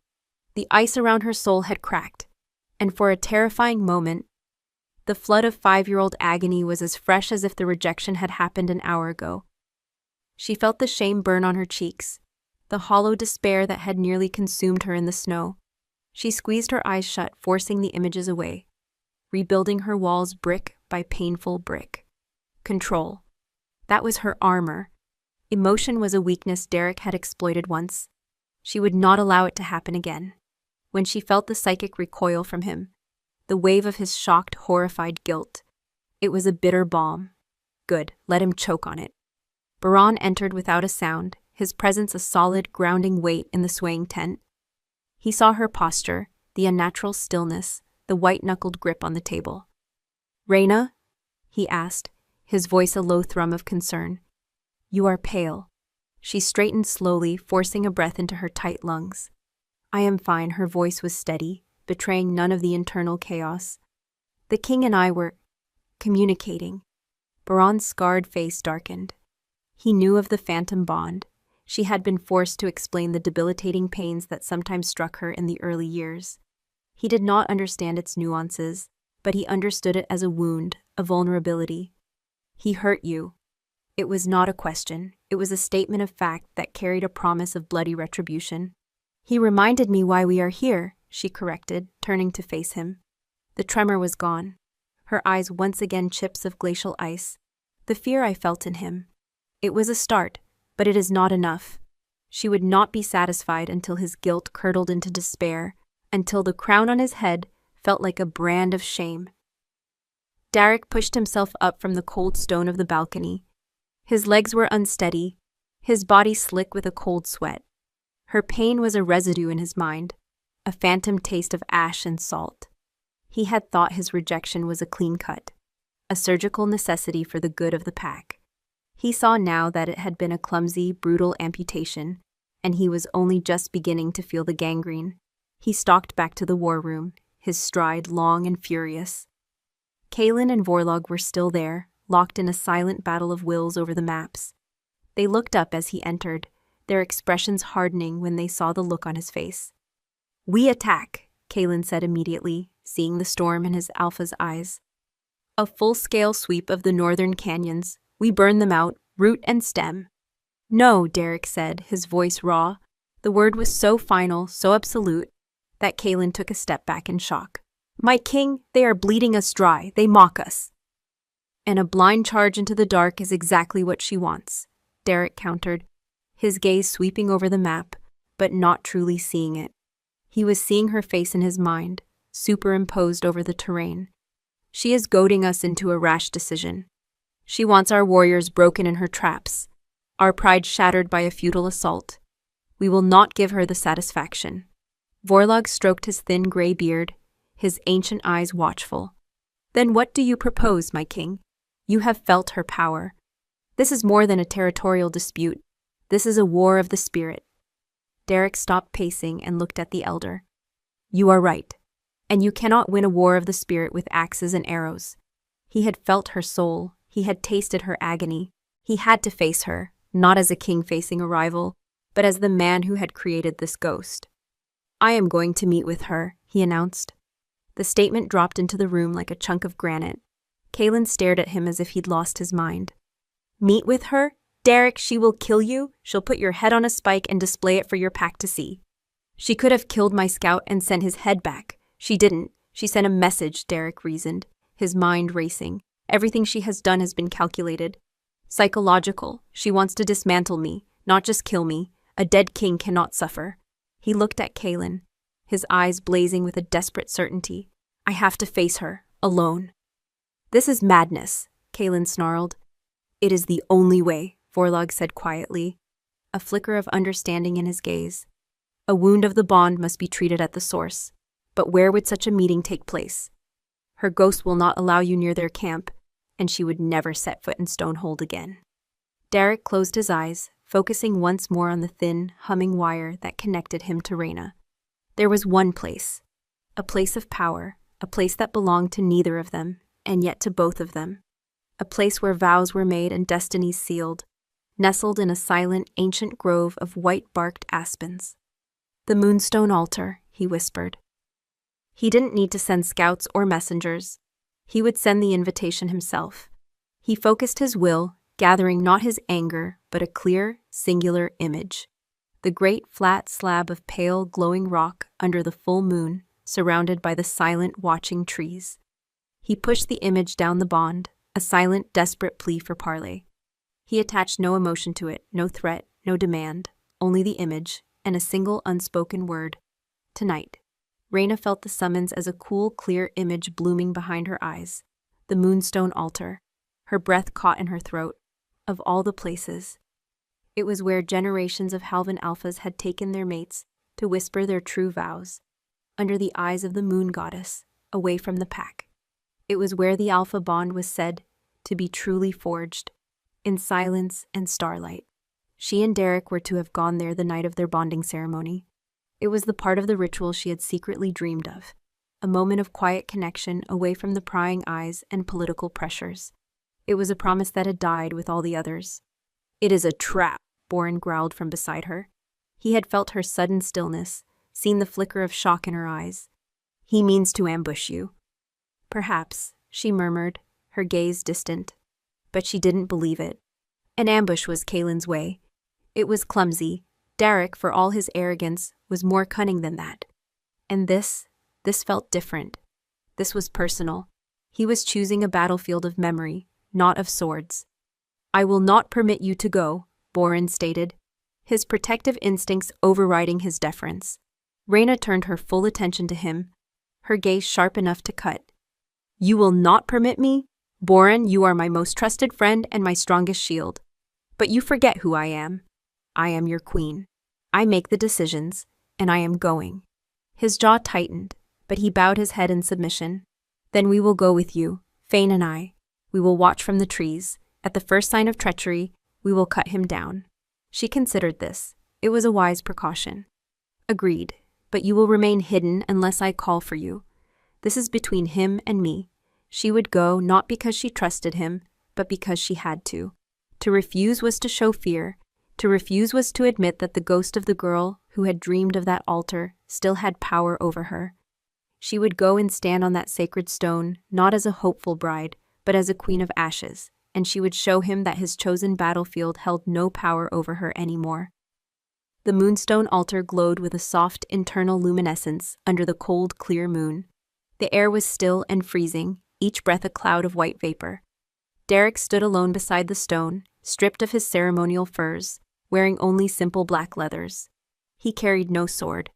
The ice around her soul had cracked, and for a terrifying moment, the flood of 5-year-old agony was as fresh as if the rejection had happened an hour ago. She felt the shame burn on her cheeks, the hollow despair that had nearly consumed her in the snow. She squeezed her eyes shut, forcing the images away, rebuilding her walls brick by painful brick. Control. That was her armor. Emotion was a weakness Derek had exploited once. She would not allow it to happen again. When she felt the psychic recoil from him, the wave of his shocked, horrified guilt, it was a bitter balm. Good, let him choke on it. Baran entered without a sound, his presence a solid, grounding weight in the swaying tent. He saw her posture, the unnatural stillness, the white-knuckled grip on the table. "Raina?" he asked, his voice a low thrum of concern. "You are pale." She straightened slowly, forcing a breath into her tight lungs. "I am fine," her voice was steady, betraying none of the internal chaos. "The king and I were communicating." Baran's scarred face darkened. He knew of the phantom bond. She had been forced to explain the debilitating pains that sometimes struck her in the early years. He did not understand its nuances, but he understood it as a wound, a vulnerability. "He hurt you." It was not a question. It was a statement of fact that carried a promise of bloody retribution. "He reminded me why we are here," she corrected, turning to face him. The tremor was gone. Her eyes once again chips of glacial ice. "The fear I felt in him. It was a start, but it is not enough." She would not be satisfied until his guilt curdled into despair, until the crown on his head felt like a brand of shame. Derek pushed himself up from the cold stone of the balcony. His legs were unsteady, his body slick with a cold sweat. Her pain was a residue in his mind, a phantom taste of ash and salt. He had thought his rejection was a clean cut, a surgical necessity for the good of the pack. He saw now that it had been a clumsy, brutal amputation, and he was only just beginning to feel the gangrene. He stalked back to the war room, his stride long and furious. Kaelin and Vorlog were still there, locked in a silent battle of wills over the maps. They looked up as he entered, their expressions hardening when they saw the look on his face. "We attack," Kaelin said immediately, seeing the storm in his alpha's eyes. "A full-scale sweep of the northern canyons. We burn them out, root and stem." "No," Derek said, his voice raw. The word was so final, so absolute, that Kaelin took a step back in shock. "My king, they are bleeding us dry. They mock us." "And a blind charge into the dark is exactly what she wants," Derek countered, his gaze sweeping over the map, but not truly seeing it. He was seeing her face in his mind, superimposed over the terrain. "She is goading us into a rash decision. She wants our warriors broken in her traps, our pride shattered by a futile assault. We will not give her the satisfaction." Vorlog stroked his thin gray beard, his ancient eyes watchful. "Then what do you propose, my king? You have felt her power. This is more than a territorial dispute. This is a war of the spirit." Derek stopped pacing and looked at the elder. "You are right. And you cannot win a war of the spirit with axes and arrows." He had felt her soul. He had tasted her agony. He had to face her, not as a king facing a rival, but as the man who had created this ghost. "I am going to meet with her," he announced. The statement dropped into the room like a chunk of granite. Kaelin stared at him as if he'd lost his mind. "Meet with her? Derek, she will kill you. She'll put your head on a spike and display it for your pack to see." "She could have killed my scout and sent his head back. She didn't. She sent a message," Derek reasoned, his mind racing. "Everything she has done has been calculated. Psychological. She wants to dismantle me, not just kill me. A dead king cannot suffer." He looked at Kaelin, his eyes blazing with a desperate certainty. "I have to face her, alone." "This is madness," Kaelin snarled. "It is the only way," Vorlog said quietly, a flicker of understanding in his gaze. "A wound of the bond must be treated at the source. But where would such a meeting take place? Her ghost will not allow you near their camp, and she would never set foot in Stonehold again." Derek closed his eyes, focusing once more on the thin, humming wire that connected him to Reyna. There was one place, a place of power, a place that belonged to neither of them, and yet to both of them. A place where vows were made and destinies sealed, nestled in a silent, ancient grove of white-barked aspens. "The Moonstone Altar," he whispered. He didn't need to send scouts or messengers. He would send the invitation himself. He focused his will, gathering not his anger, but a clear, singular image. The great flat slab of pale, glowing rock under the full moon, surrounded by the silent, watching trees. He pushed the image down the bond, a silent, desperate plea for parley. He attached no emotion to it, no threat, no demand, only the image, and a single unspoken word. Tonight. Reyna felt the summons as a cool, clear image blooming behind her eyes. The Moonstone Altar. Her breath caught in her throat. Of all the places. It was where generations of Halvan Alphas had taken their mates to whisper their true vows, under the eyes of the moon goddess, away from the pack. It was where the Alpha bond was said to be truly forged, in silence and starlight. She and Derek were to have gone there the night of their bonding ceremony. It was the part of the ritual she had secretly dreamed of, a moment of quiet connection away from the prying eyes and political pressures. It was a promise that had died with all the others. "It is a trap," Boren growled from beside her. He had felt her sudden stillness, seen the flicker of shock in her eyes. "He means to ambush you." "Perhaps," she murmured, her gaze distant. But she didn't believe it. An ambush was Kaelin's way. It was clumsy. Derek, for all his arrogance, was more cunning than that. And this felt different. This was personal. He was choosing a battlefield of memory, not of swords. "I will not permit you to go," Boren stated, his protective instincts overriding his deference. Reyna turned her full attention to him, her gaze sharp enough to cut. "You will not permit me? Boren, you are my most trusted friend and my strongest shield. But you forget who I am. I am your queen. I make the decisions, and I am going. His jaw tightened, but he bowed his head in submission. Then we will go with you, Fane and I. We will watch from the trees. At the first sign of treachery, we will cut him down. She considered this. It was a wise precaution. Agreed, but you will remain hidden unless I call for you. This is between him and me. She would go not because she trusted him, but because she had to. To refuse was to show fear. To refuse was to admit that the ghost of the girl who had dreamed of that altar still had power over her. She would go and stand on that sacred stone, not as a hopeful bride, but as a queen of ashes, and she would show him that his chosen battlefield held no power over her anymore. The moonstone altar glowed with a soft internal luminescence under the cold, clear moon. The air was still and freezing, each breath a cloud of white vapor. Derek stood alone beside the stone, stripped of his ceremonial furs, wearing only simple black leathers. He carried no sword.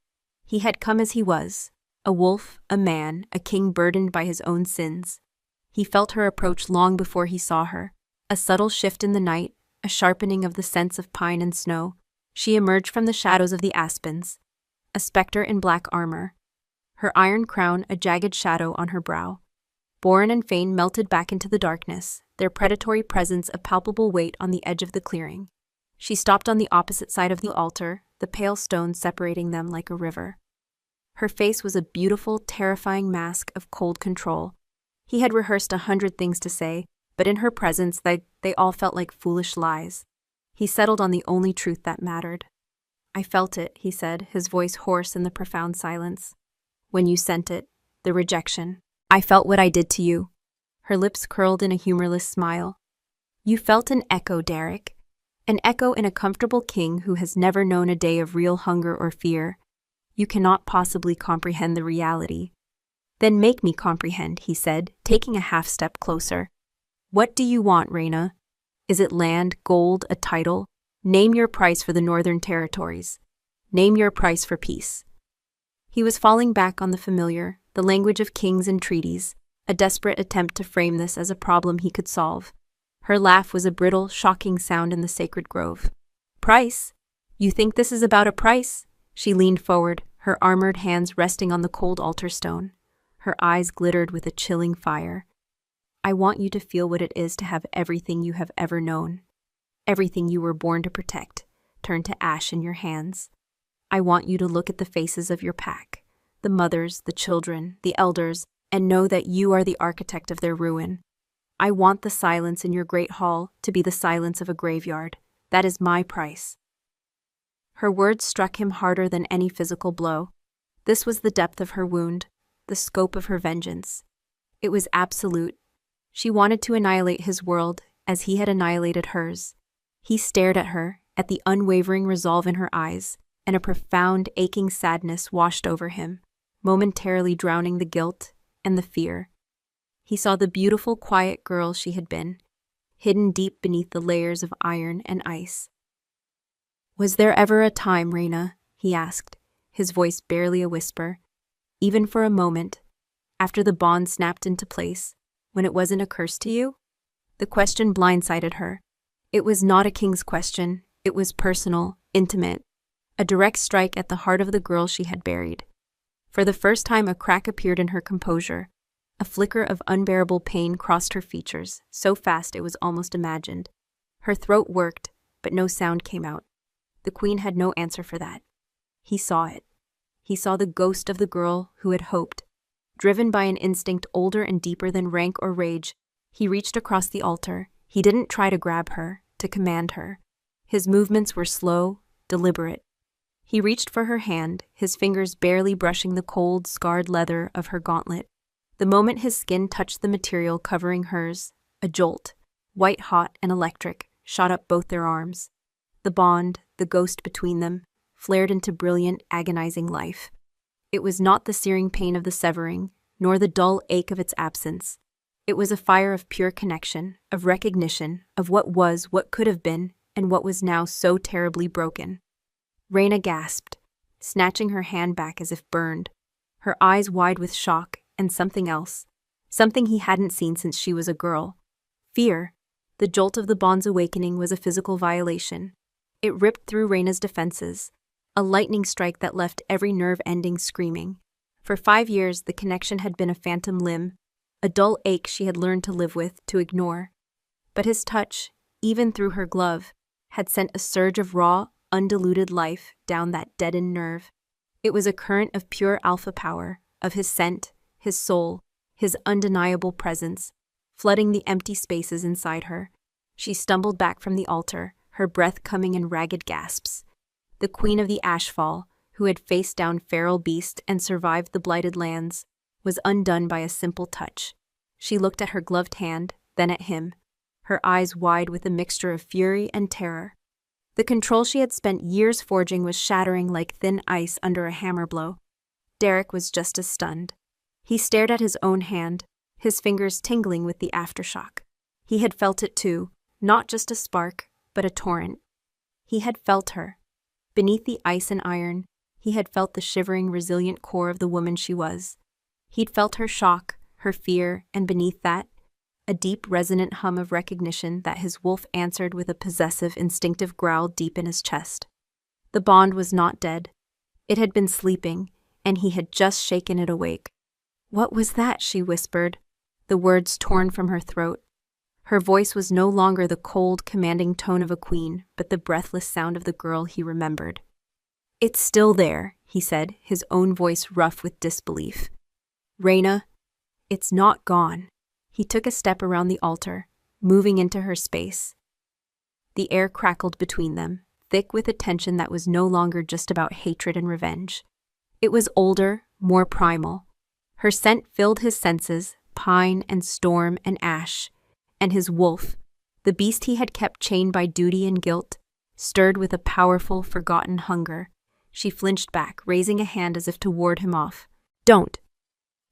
He had come as he was, a wolf, a man, a king burdened by his own sins. He felt her approach long before he saw her. A subtle shift in the night, a sharpening of the scents of pine and snow. She emerged from the shadows of the aspens, a specter in black armor. Her iron crown a jagged shadow on her brow. Boren and Fane melted back into the darkness, their predatory presence a palpable weight on the edge of the clearing. She stopped on the opposite side of the altar, the pale stone separating them like a river. Her face was a beautiful, terrifying mask of cold control. He had rehearsed 100 things to say, but in her presence they all felt like foolish lies. He settled on the only truth that mattered. I felt it, he said, his voice hoarse in the profound silence. When you sent it, the rejection. I felt what I did to you. Her lips curled in a humorless smile. You felt an echo, Derek. An echo in a comfortable king who has never known a day of real hunger or fear. You cannot possibly comprehend the reality. Then make me comprehend, he said, taking a half step closer. What do you want, Reyna? Is it land, gold, a title? Name your price for the Northern Territories. Name your price for peace. He was falling back on the familiar, the language of kings and treaties, a desperate attempt to frame this as a problem he could solve. Her laugh was a brittle, shocking sound in the sacred grove. Price? You think this is about a price? She leaned forward, her armored hands resting on the cold altar stone. Her eyes glittered with a chilling fire. I want you to feel what it is to have everything you have ever known. Everything you were born to protect, turn to ash in your hands. I want you to look at the faces of your pack, the mothers, the children, the elders, and know that you are the architect of their ruin. I want the silence in your great hall to be the silence of a graveyard. That is my price. Her words struck him harder than any physical blow. This was the depth of her wound, the scope of her vengeance. It was absolute. She wanted to annihilate his world as he had annihilated hers. He stared at her, at the unwavering resolve in her eyes, and a profound, aching sadness washed over him, momentarily drowning the guilt and the fear. He saw the beautiful, quiet girl she had been, hidden deep beneath the layers of iron and ice. Was there ever a time, Reyna, he asked, his voice barely a whisper, even for a moment, after the bond snapped into place, when it wasn't a curse to you? The question blindsided her. It was not a king's question. It was personal, intimate, a direct strike at the heart of the girl she had buried. For the first time, a crack appeared in her composure. A flicker of unbearable pain crossed her features, so fast it was almost imagined. Her throat worked, but no sound came out. The queen had no answer for that. He saw it. He saw the ghost of the girl who had hoped. Driven by an instinct older and deeper than rank or rage, he reached across the altar. He didn't try to grab her, to command her. His movements were slow, deliberate. He reached for her hand, his fingers barely brushing the cold, scarred leather of her gauntlet. The moment his skin touched the material covering hers, a jolt, white-hot and electric, shot up both their arms. The bond, the ghost between them, flared into brilliant, agonizing life. It was not the searing pain of the severing, nor the dull ache of its absence. It was a fire of pure connection, of recognition, of what was, what could have been, and what was now so terribly broken. Reyna gasped, snatching her hand back as if burned, her eyes wide with shock and something else, something he hadn't seen since she was a girl. Fear. The jolt of the bond's awakening was a physical violation. It ripped through Reina's defenses, a lightning strike that left every nerve ending screaming. For 5 years, the connection had been a phantom limb, a dull ache she had learned to live with, to ignore. But his touch, even through her glove, had sent a surge of raw, undiluted life down that deadened nerve. It was a current of pure alpha power, of his scent, his soul, his undeniable presence, flooding the empty spaces inside her. She stumbled back from the altar, her breath coming in ragged gasps. The queen of the Ashfall, who had faced down feral beast and survived the blighted lands, was undone by a simple touch. She looked at her gloved hand, then at him, her eyes wide with a mixture of fury and terror. The control she had spent years forging was shattering like thin ice under a hammer blow. Derek was just as stunned. He stared at his own hand, his fingers tingling with the aftershock. He had felt it too, not just a spark, but a torrent. He had felt her. Beneath the ice and iron, he had felt the shivering, resilient core of the woman she was. He'd felt her shock, her fear, and beneath that, a deep, resonant hum of recognition that his wolf answered with a possessive, instinctive growl deep in his chest. The bond was not dead. It had been sleeping, and he had just shaken it awake. "What was that?" she whispered, the words torn from her throat. Her voice was no longer the cold, commanding tone of a queen, but the breathless sound of the girl he remembered. "It's still there," he said, his own voice rough with disbelief. "Reina, it's not gone." He took a step around the altar, moving into her space. The air crackled between them, thick with a tension that was no longer just about hatred and revenge. It was older, more primal. Her scent filled his senses, pine and storm and ash, and his wolf, the beast he had kept chained by duty and guilt, stirred with a powerful, forgotten hunger. She flinched back, raising a hand as if to ward him off. "Don't."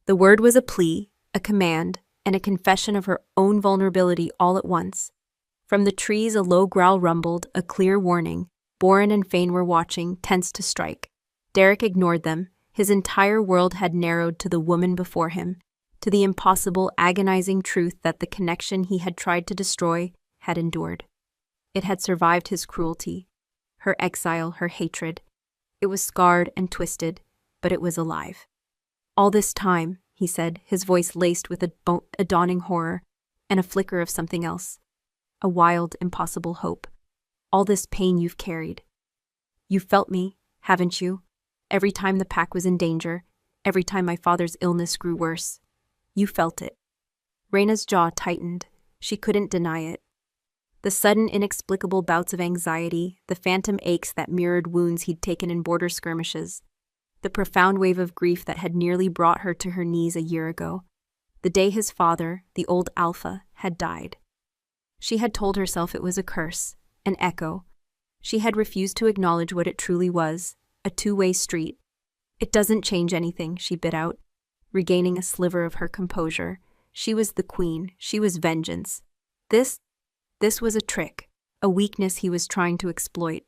The word was a plea, a command, and a confession of her own vulnerability all at once. From the trees a low growl rumbled, a clear warning. Boren and Fane were watching, tense to strike. Derek ignored them. His entire world had narrowed to the woman before him, to the impossible, agonizing truth that the connection he had tried to destroy had endured. It had survived his cruelty, her exile, her hatred. It was scarred and twisted, but it was alive. "All this time," he said, his voice laced with a dawning horror and a flicker of something else, a wild, impossible hope. "All this pain you've carried. You've felt me, haven't you? Every time the pack was in danger, every time my father's illness grew worse. You felt it." Reina's jaw tightened. She couldn't deny it. The sudden, inexplicable bouts of anxiety, the phantom aches that mirrored wounds he'd taken in border skirmishes, the profound wave of grief that had nearly brought her to her knees a year ago, the day his father, the old Alpha, had died. She had told herself it was a curse, an echo. She had refused to acknowledge what it truly was, a two-way street. "It doesn't change anything," she bit out, regaining a sliver of her composure. She was the queen. She was vengeance. This was a trick, a weakness he was trying to exploit.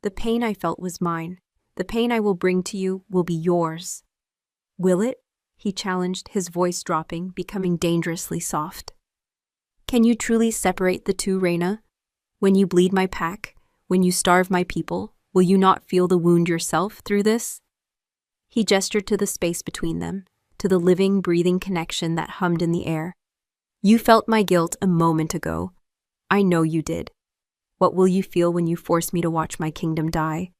"The pain I felt was mine. The pain I will bring to you will be yours." "Will it?" he challenged, his voice dropping, becoming dangerously soft. "Can you truly separate the two, Reina? When you bleed my pack, when you starve my people, will you not feel the wound yourself through this?" He gestured to the space between them, to the living, breathing connection that hummed in the air. "You felt my guilt a moment ago. I know you did. What will you feel when you force me to watch my kingdom die?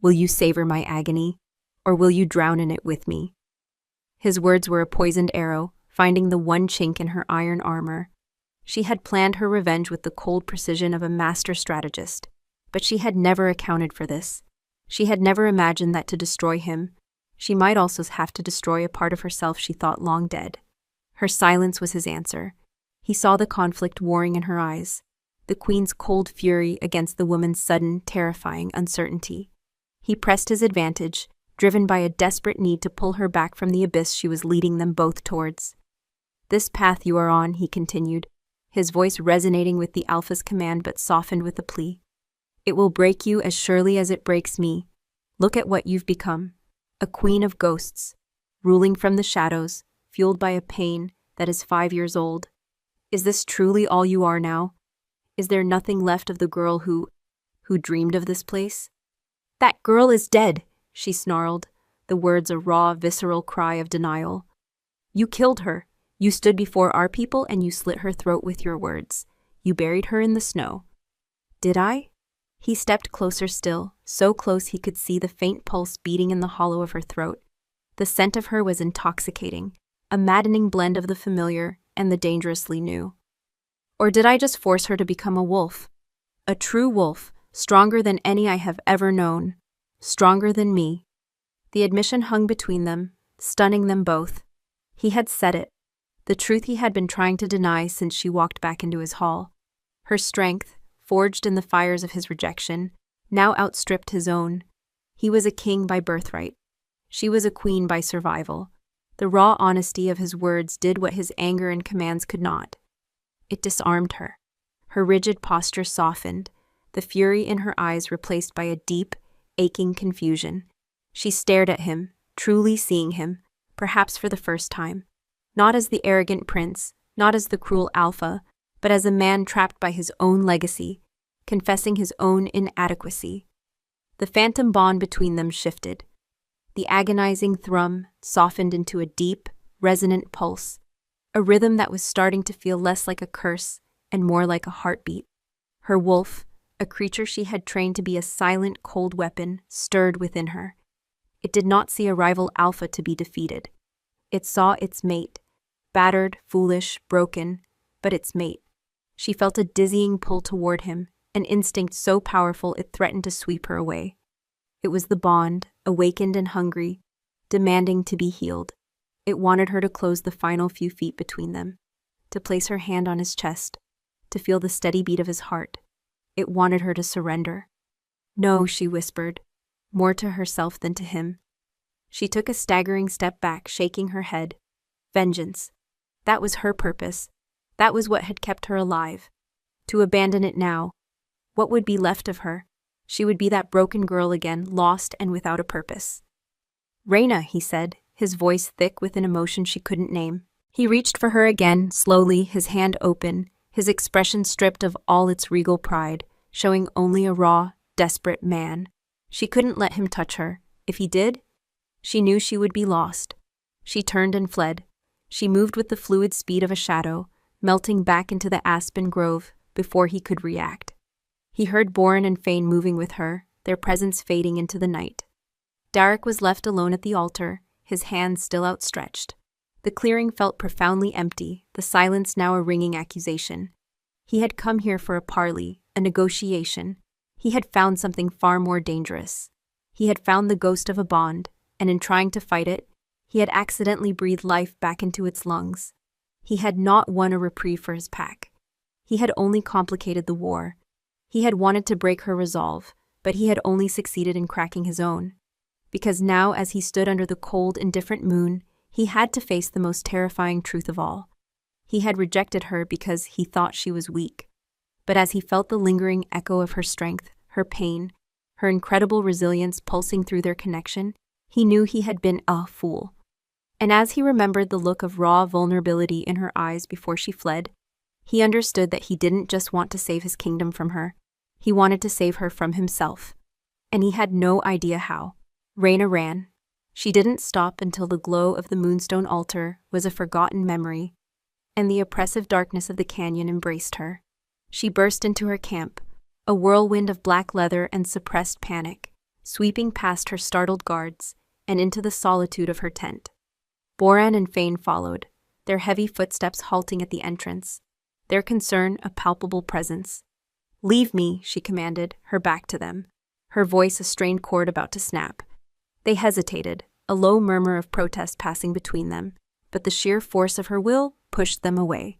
Will you savor my agony, or will you drown in it with me?" His words were a poisoned arrow, finding the one chink in her iron armor. She had planned her revenge with the cold precision of a master strategist, but she had never accounted for this. She had never imagined that to destroy him, she might also have to destroy a part of herself she thought long dead. Her silence was his answer. He saw the conflict warring in her eyes, the queen's cold fury against the woman's sudden, terrifying uncertainty. He pressed his advantage, driven by a desperate need to pull her back from the abyss she was leading them both towards. "This path you are on," he continued, his voice resonating with the Alpha's command but softened with a plea. "It will break you as surely as it breaks me. Look at what you've become. A queen of ghosts, ruling from the shadows, fueled by a pain that is 5 years old. Is this truly all you are now? Is there nothing left of the girl who who dreamed of this place. "That girl is dead," she snarled, the words a raw, visceral cry of denial. "You killed her. You stood before our people and you slit her throat with your words. You buried her in the snow." "Did I?" He stepped closer still, so close he could see the faint pulse beating in the hollow of her throat. The scent of her was intoxicating, a maddening blend of the familiar and the dangerously new. "Or did I just force her to become a wolf? A true wolf, stronger than any I have ever known. Stronger than me." The admission hung between them, stunning them both. He had said it, the truth he had been trying to deny since she walked back into his hall. Her strength, forged in the fires of his rejection, now outstripped his own. He was a king by birthright. She was a queen by survival. The raw honesty of his words did what his anger and commands could not. It disarmed her. Her rigid posture softened, the fury in her eyes replaced by a deep, aching confusion. She stared at him, truly seeing him, perhaps for the first time. Not as the arrogant prince, not as the cruel alpha, but as a man trapped by his own legacy, confessing his own inadequacy. The phantom bond between them shifted. The agonizing thrum softened into a deep, resonant pulse, a rhythm that was starting to feel less like a curse and more like a heartbeat. Her wolf, a creature she had trained to be a silent, cold weapon, stirred within her. It did not see a rival alpha to be defeated. It saw its mate, battered, foolish, broken, but its mate. She felt a dizzying pull toward him, an instinct so powerful it threatened to sweep her away. It was the bond, awakened and hungry, demanding to be healed. It wanted her to close the final few feet between them, to place her hand on his chest, to feel the steady beat of his heart. It wanted her to surrender. "No," she whispered, more to herself than to him. She took a staggering step back, shaking her head. Vengeance. That was her purpose. That was what had kept her alive. To abandon it now, what would be left of her? She would be that broken girl again, lost and without a purpose. "Reina," he said, his voice thick with an emotion she couldn't name. He reached for her again, slowly, his hand open, his expression stripped of all its regal pride, showing only a raw, desperate man. She couldn't let him touch her. If he did, she knew she would be lost. She turned and fled. She moved with the fluid speed of a shadow, melting back into the aspen grove before he could react. He heard Boren and Fane moving with her, their presence fading into the night. Derek was left alone at the altar, his hands still outstretched. The clearing felt profoundly empty, the silence now a ringing accusation. He had come here for a parley, a negotiation. He had found something far more dangerous. He had found the ghost of a bond, and in trying to fight it, he had accidentally breathed life back into its lungs. He had not won a reprieve for his pack. He had only complicated the war. He had wanted to break her resolve, but he had only succeeded in cracking his own. Because now, as he stood under the cold, indifferent moon, he had to face the most terrifying truth of all. He had rejected her because he thought she was weak. But as he felt the lingering echo of her strength, her pain, her incredible resilience pulsing through their connection, he knew he had been a fool. And as he remembered the look of raw vulnerability in her eyes before she fled, he understood that he didn't just want to save his kingdom from her. He wanted to save her from himself. And he had no idea how. Reina ran. She didn't stop until the glow of the moonstone altar was a forgotten memory, and the oppressive darkness of the canyon embraced her. She burst into her camp, a whirlwind of black leather and suppressed panic, sweeping past her startled guards and into the solitude of her tent. Boran and Fane followed, their heavy footsteps halting at the entrance, their concern a palpable presence. "Leave me," she commanded, her back to them, her voice a strained chord about to snap. They hesitated, a low murmur of protest passing between them, but the sheer force of her will pushed them away.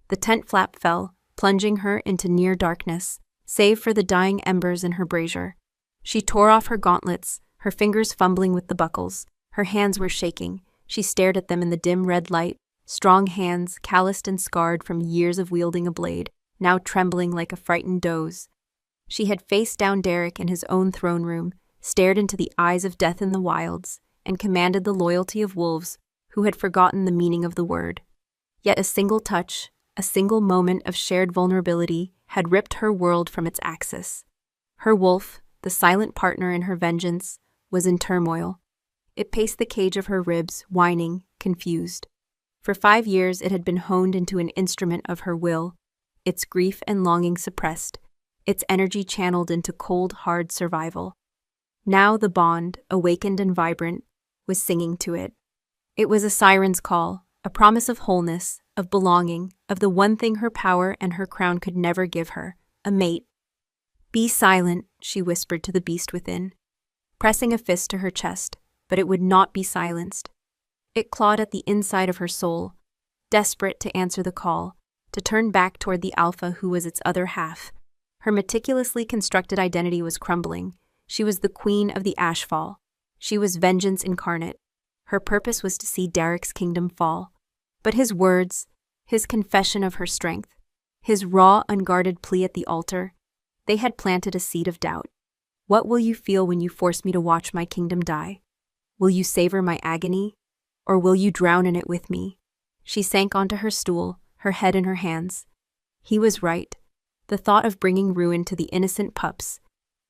The tent flap fell, plunging her into near darkness, save for the dying embers in her brazier. She tore off her gauntlets, her fingers fumbling with the buckles. Her hands were shaking. She stared at them in the dim red light, strong hands, calloused and scarred from years of wielding a blade, now trembling like a frightened doe. She had faced down Derek in his own throne room, stared into the eyes of death in the wilds, and commanded the loyalty of wolves who had forgotten the meaning of the word. Yet a single touch, a single moment of shared vulnerability had ripped her world from its axis. Her wolf, the silent partner in her vengeance, was in turmoil. It paced the cage of her ribs, whining, confused. For 5 years it had been honed into an instrument of her will, its grief and longing suppressed, its energy channeled into cold, hard survival. Now the bond, awakened and vibrant, was singing to it. It was a siren's call, a promise of wholeness, of belonging, of the one thing her power and her crown could never give her, a mate. "Be silent," she whispered to the beast within, pressing a fist to her chest, but it would not be silenced. It clawed at the inside of her soul, desperate to answer the call, to turn back toward the alpha who was its other half. Her meticulously constructed identity was crumbling. She was the queen of the Ashfall. She was vengeance incarnate. Her purpose was to see Derek's kingdom fall. But his words, his confession of her strength, his raw, unguarded plea at the altar, they had planted a seed of doubt. "What will you feel when you force me to watch my kingdom die? Will you savor my agony? Or will you drown in it with me?" She sank onto her stool, her head in her hands. He was right. The thought of bringing ruin to the innocent pups,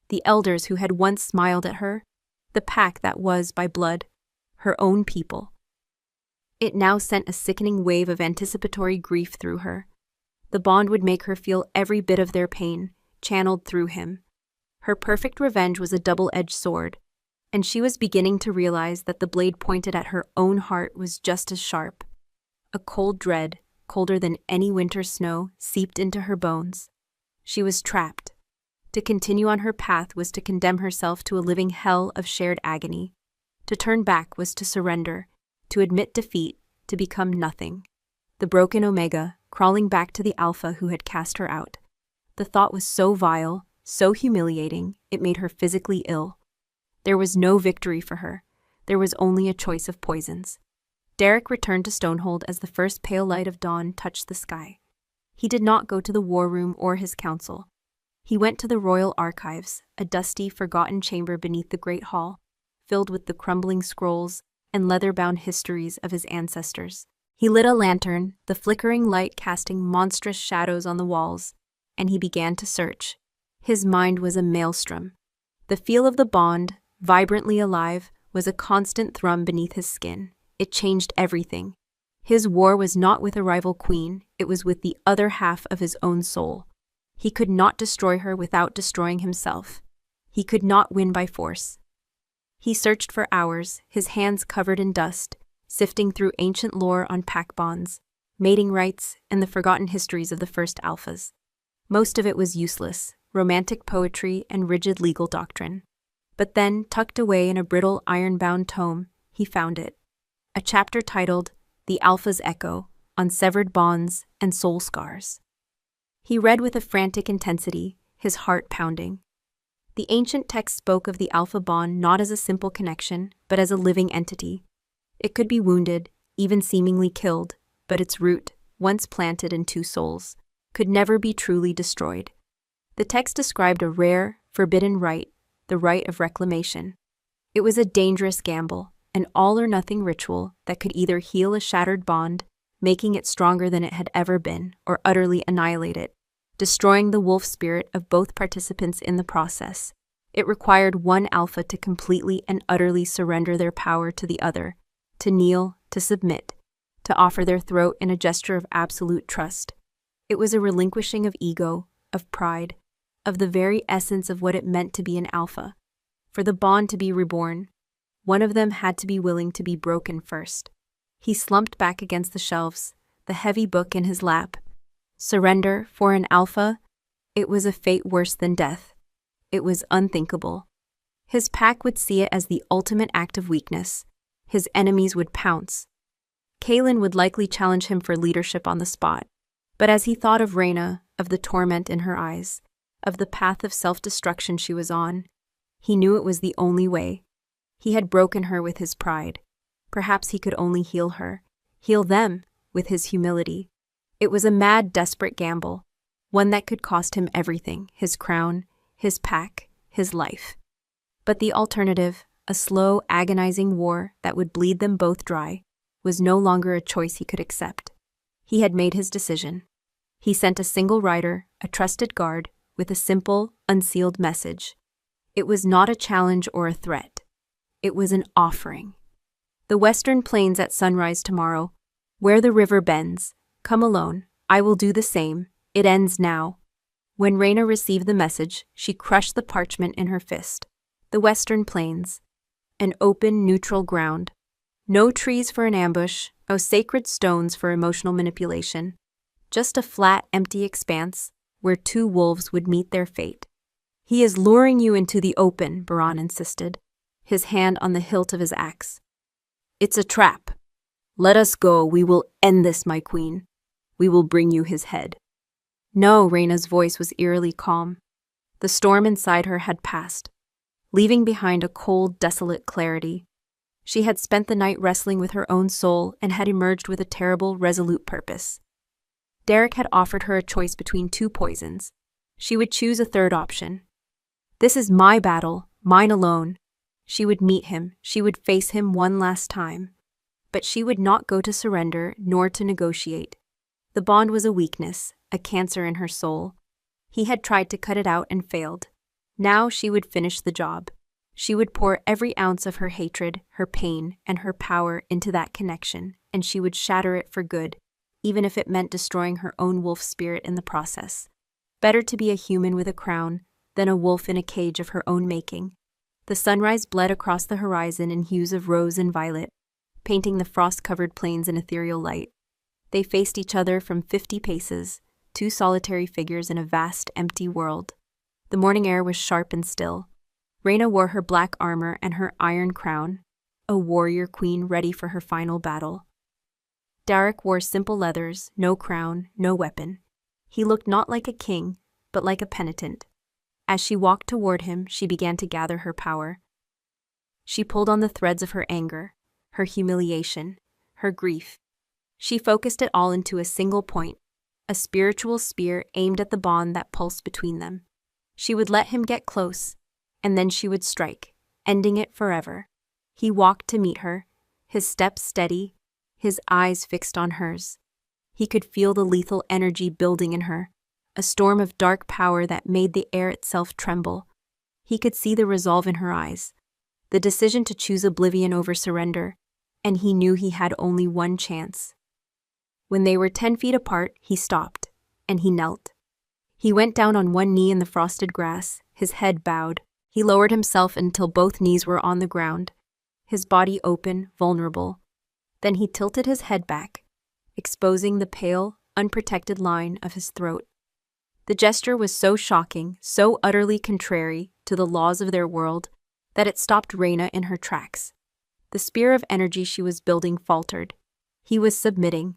the elders who had once smiled at her, the pack that was, by blood, her own people. It now sent a sickening wave of anticipatory grief through her. The bond would make her feel every bit of their pain, channeled through him. Her perfect revenge was a double-edged sword, and she was beginning to realize that the blade pointed at her own heart was just as sharp. A cold dread, colder than any winter snow, seeped into her bones. She was trapped. To continue on her path was to condemn herself to a living hell of shared agony. To turn back was to surrender, to admit defeat, to become nothing. The broken Omega, crawling back to the Alpha who had cast her out. The thought was so vile, so humiliating, it made her physically ill. There was no victory for her. There was only a choice of poisons. Derek returned to Stonehold as the first pale light of dawn touched the sky. He did not go to the war room or his council. He went to the Royal Archives, a dusty, forgotten chamber beneath the Great Hall, filled with the crumbling scrolls and leather-bound histories of his ancestors. He lit a lantern, the flickering light casting monstrous shadows on the walls, and he began to search. His mind was a maelstrom. The feel of the bond, vibrantly alive, was a constant thrum beneath his skin. It changed everything. His war was not with a rival queen, it was with the other half of his own soul. He could not destroy her without destroying himself. He could not win by force. He searched for hours, his hands covered in dust, sifting through ancient lore on pack bonds, mating rites, and the forgotten histories of the first alphas. Most of it was useless, romantic poetry and rigid legal doctrine. But then, tucked away in a brittle iron-bound tome, he found it. A chapter titled The Alpha's Echo, on Severed Bonds and Soul Scars. He read with a frantic intensity, his heart pounding. The ancient text spoke of the Alpha bond not as a simple connection, but as a living entity. It could be wounded, even seemingly killed, but its root, once planted in two souls, could never be truly destroyed. The text described a rare, forbidden right, the right of reclamation. It was a dangerous gamble, an all-or-nothing ritual that could either heal a shattered bond, making it stronger than it had ever been, or utterly annihilate it, destroying the wolf spirit of both participants in the process. It required one alpha to completely and utterly surrender their power to the other, to kneel, to submit, to offer their throat in a gesture of absolute trust. It was a relinquishing of ego, of pride, of the very essence of what it meant to be an alpha. For the bond to be reborn, one of them had to be willing to be broken first. He slumped back against the shelves, the heavy book in his lap. Surrender for an alpha? It was a fate worse than death. It was unthinkable. His pack would see it as the ultimate act of weakness. His enemies would pounce. Kaelin would likely challenge him for leadership on the spot. But as he thought of Reyna, of the torment in her eyes, of the path of self-destruction she was on, he knew it was the only way. He had broken her with his pride. Perhaps he could only heal her, heal them, with his humility. It was a mad, desperate gamble, one that could cost him everything, his crown, his pack, his life. But the alternative, a slow, agonizing war that would bleed them both dry, was no longer a choice he could accept. He had made his decision. He sent a single rider, a trusted guard, with a simple, unsealed message. It was not a challenge or a threat. It was an offering. The western plains at sunrise tomorrow, where the river bends. Come alone, I will do the same. It ends now. When Reyna received the message, she crushed the parchment in her fist. The western plains. An open, neutral ground. No trees for an ambush, no sacred stones for emotional manipulation. Just a flat, empty expanse where two wolves would meet their fate. He is luring you into the open, Baran insisted, his hand on the hilt of his axe. It's a trap. Let us go, we will end this, my queen. We will bring you his head. No, Reyna's voice was eerily calm. The storm inside her had passed, leaving behind a cold, desolate clarity. She had spent the night wrestling with her own soul and had emerged with a terrible, resolute purpose. Derek had offered her a choice between two poisons. She would choose a third option. This is my battle, mine alone. She would meet him, she would face him one last time. But she would not go to surrender nor to negotiate. The bond was a weakness, a cancer in her soul. He had tried to cut it out and failed. Now she would finish the job. She would pour every ounce of her hatred, her pain, and her power into that connection, and she would shatter it for good, even if it meant destroying her own wolf spirit in the process. Better to be a human with a crown than a wolf in a cage of her own making. The sunrise bled across the horizon in hues of rose and violet, painting the frost-covered plains in ethereal light. They faced each other from 50 paces, two solitary figures in a vast, empty world. The morning air was sharp and still. Reyna wore her black armor and her iron crown, a warrior queen ready for her final battle. Derek wore simple leathers, no crown, no weapon. He looked not like a king, but like a penitent. As she walked toward him, she began to gather her power. She pulled on the threads of her anger, her humiliation, her grief. She focused it all into a single point, a spiritual spear aimed at the bond that pulsed between them. She would let him get close, and then she would strike, ending it forever. He walked to meet her, his steps steady, his eyes fixed on hers. He could feel the lethal energy building in her, a storm of dark power that made the air itself tremble. He could see the resolve in her eyes, the decision to choose oblivion over surrender, and he knew he had only one chance. When they were 10 feet apart, he stopped, and he knelt. He went down on one knee in the frosted grass, his head bowed. He lowered himself until both knees were on the ground, his body open, vulnerable. Then he tilted his head back, exposing the pale, unprotected line of his throat. The gesture was so shocking, so utterly contrary to the laws of their world, that it stopped Reyna in her tracks. The spear of energy she was building faltered. He was submitting.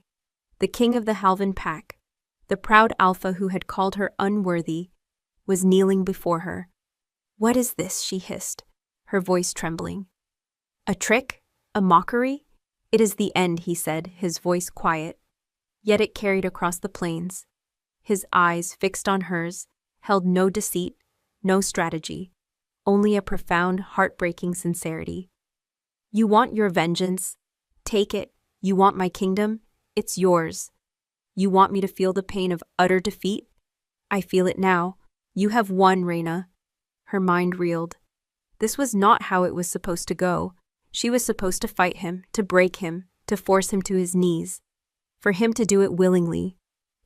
The king of the Halvan pack, the proud alpha who had called her unworthy, was kneeling before her. "What is this?" she hissed, her voice trembling. "A trick? A mockery?" "It is the end," he said, his voice quiet. Yet it carried across the plains. His eyes, fixed on hers, held no deceit, no strategy, only a profound, heartbreaking sincerity. "You want your vengeance? Take it. You want my kingdom? It's yours. You want me to feel the pain of utter defeat? I feel it now. You have won, Reyna." Her mind reeled. This was not how it was supposed to go. She was supposed to fight him, to break him, to force him to his knees. For him to do it willingly,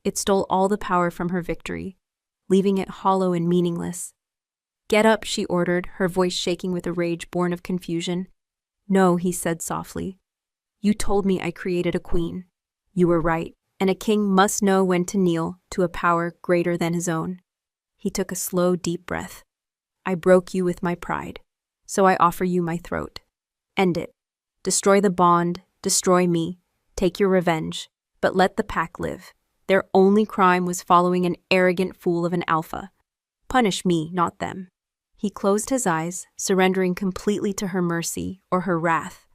it stole all the power from her victory, leaving it hollow and meaningless. "Get up," she ordered, her voice shaking with a rage born of confusion. "No," he said softly. "You told me I created a queen. You were right, and a king must know when to kneel to a power greater than his own." He took a slow, deep breath. "I broke you with my pride, so I offer you my throat. End it. Destroy the bond, destroy me, take your revenge, but let the pack live. Their only crime was following an arrogant fool of an alpha. Punish me, not them." He closed his eyes, surrendering completely to her mercy or her wrath.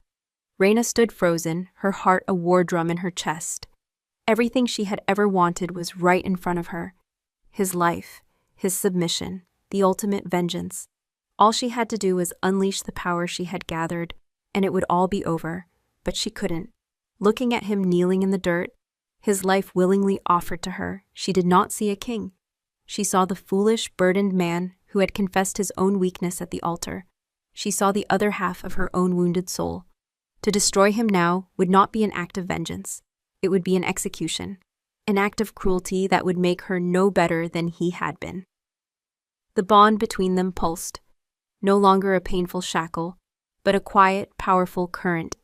Reyna stood frozen, her heart a war drum in her chest. Everything she had ever wanted was right in front of her. His life, his submission, the ultimate vengeance. All she had to do was unleash the power she had gathered, and it would all be over, but she couldn't. Looking at him kneeling in the dirt, his life willingly offered to her, she did not see a king. She saw the foolish, burdened man who had confessed his own weakness at the altar. She saw the other half of her own wounded soul. To destroy him now would not be an act of vengeance. It would be an execution, an act of cruelty that would make her no better than he had been. The bond between them pulsed, no longer a painful shackle, but a quiet, powerful current,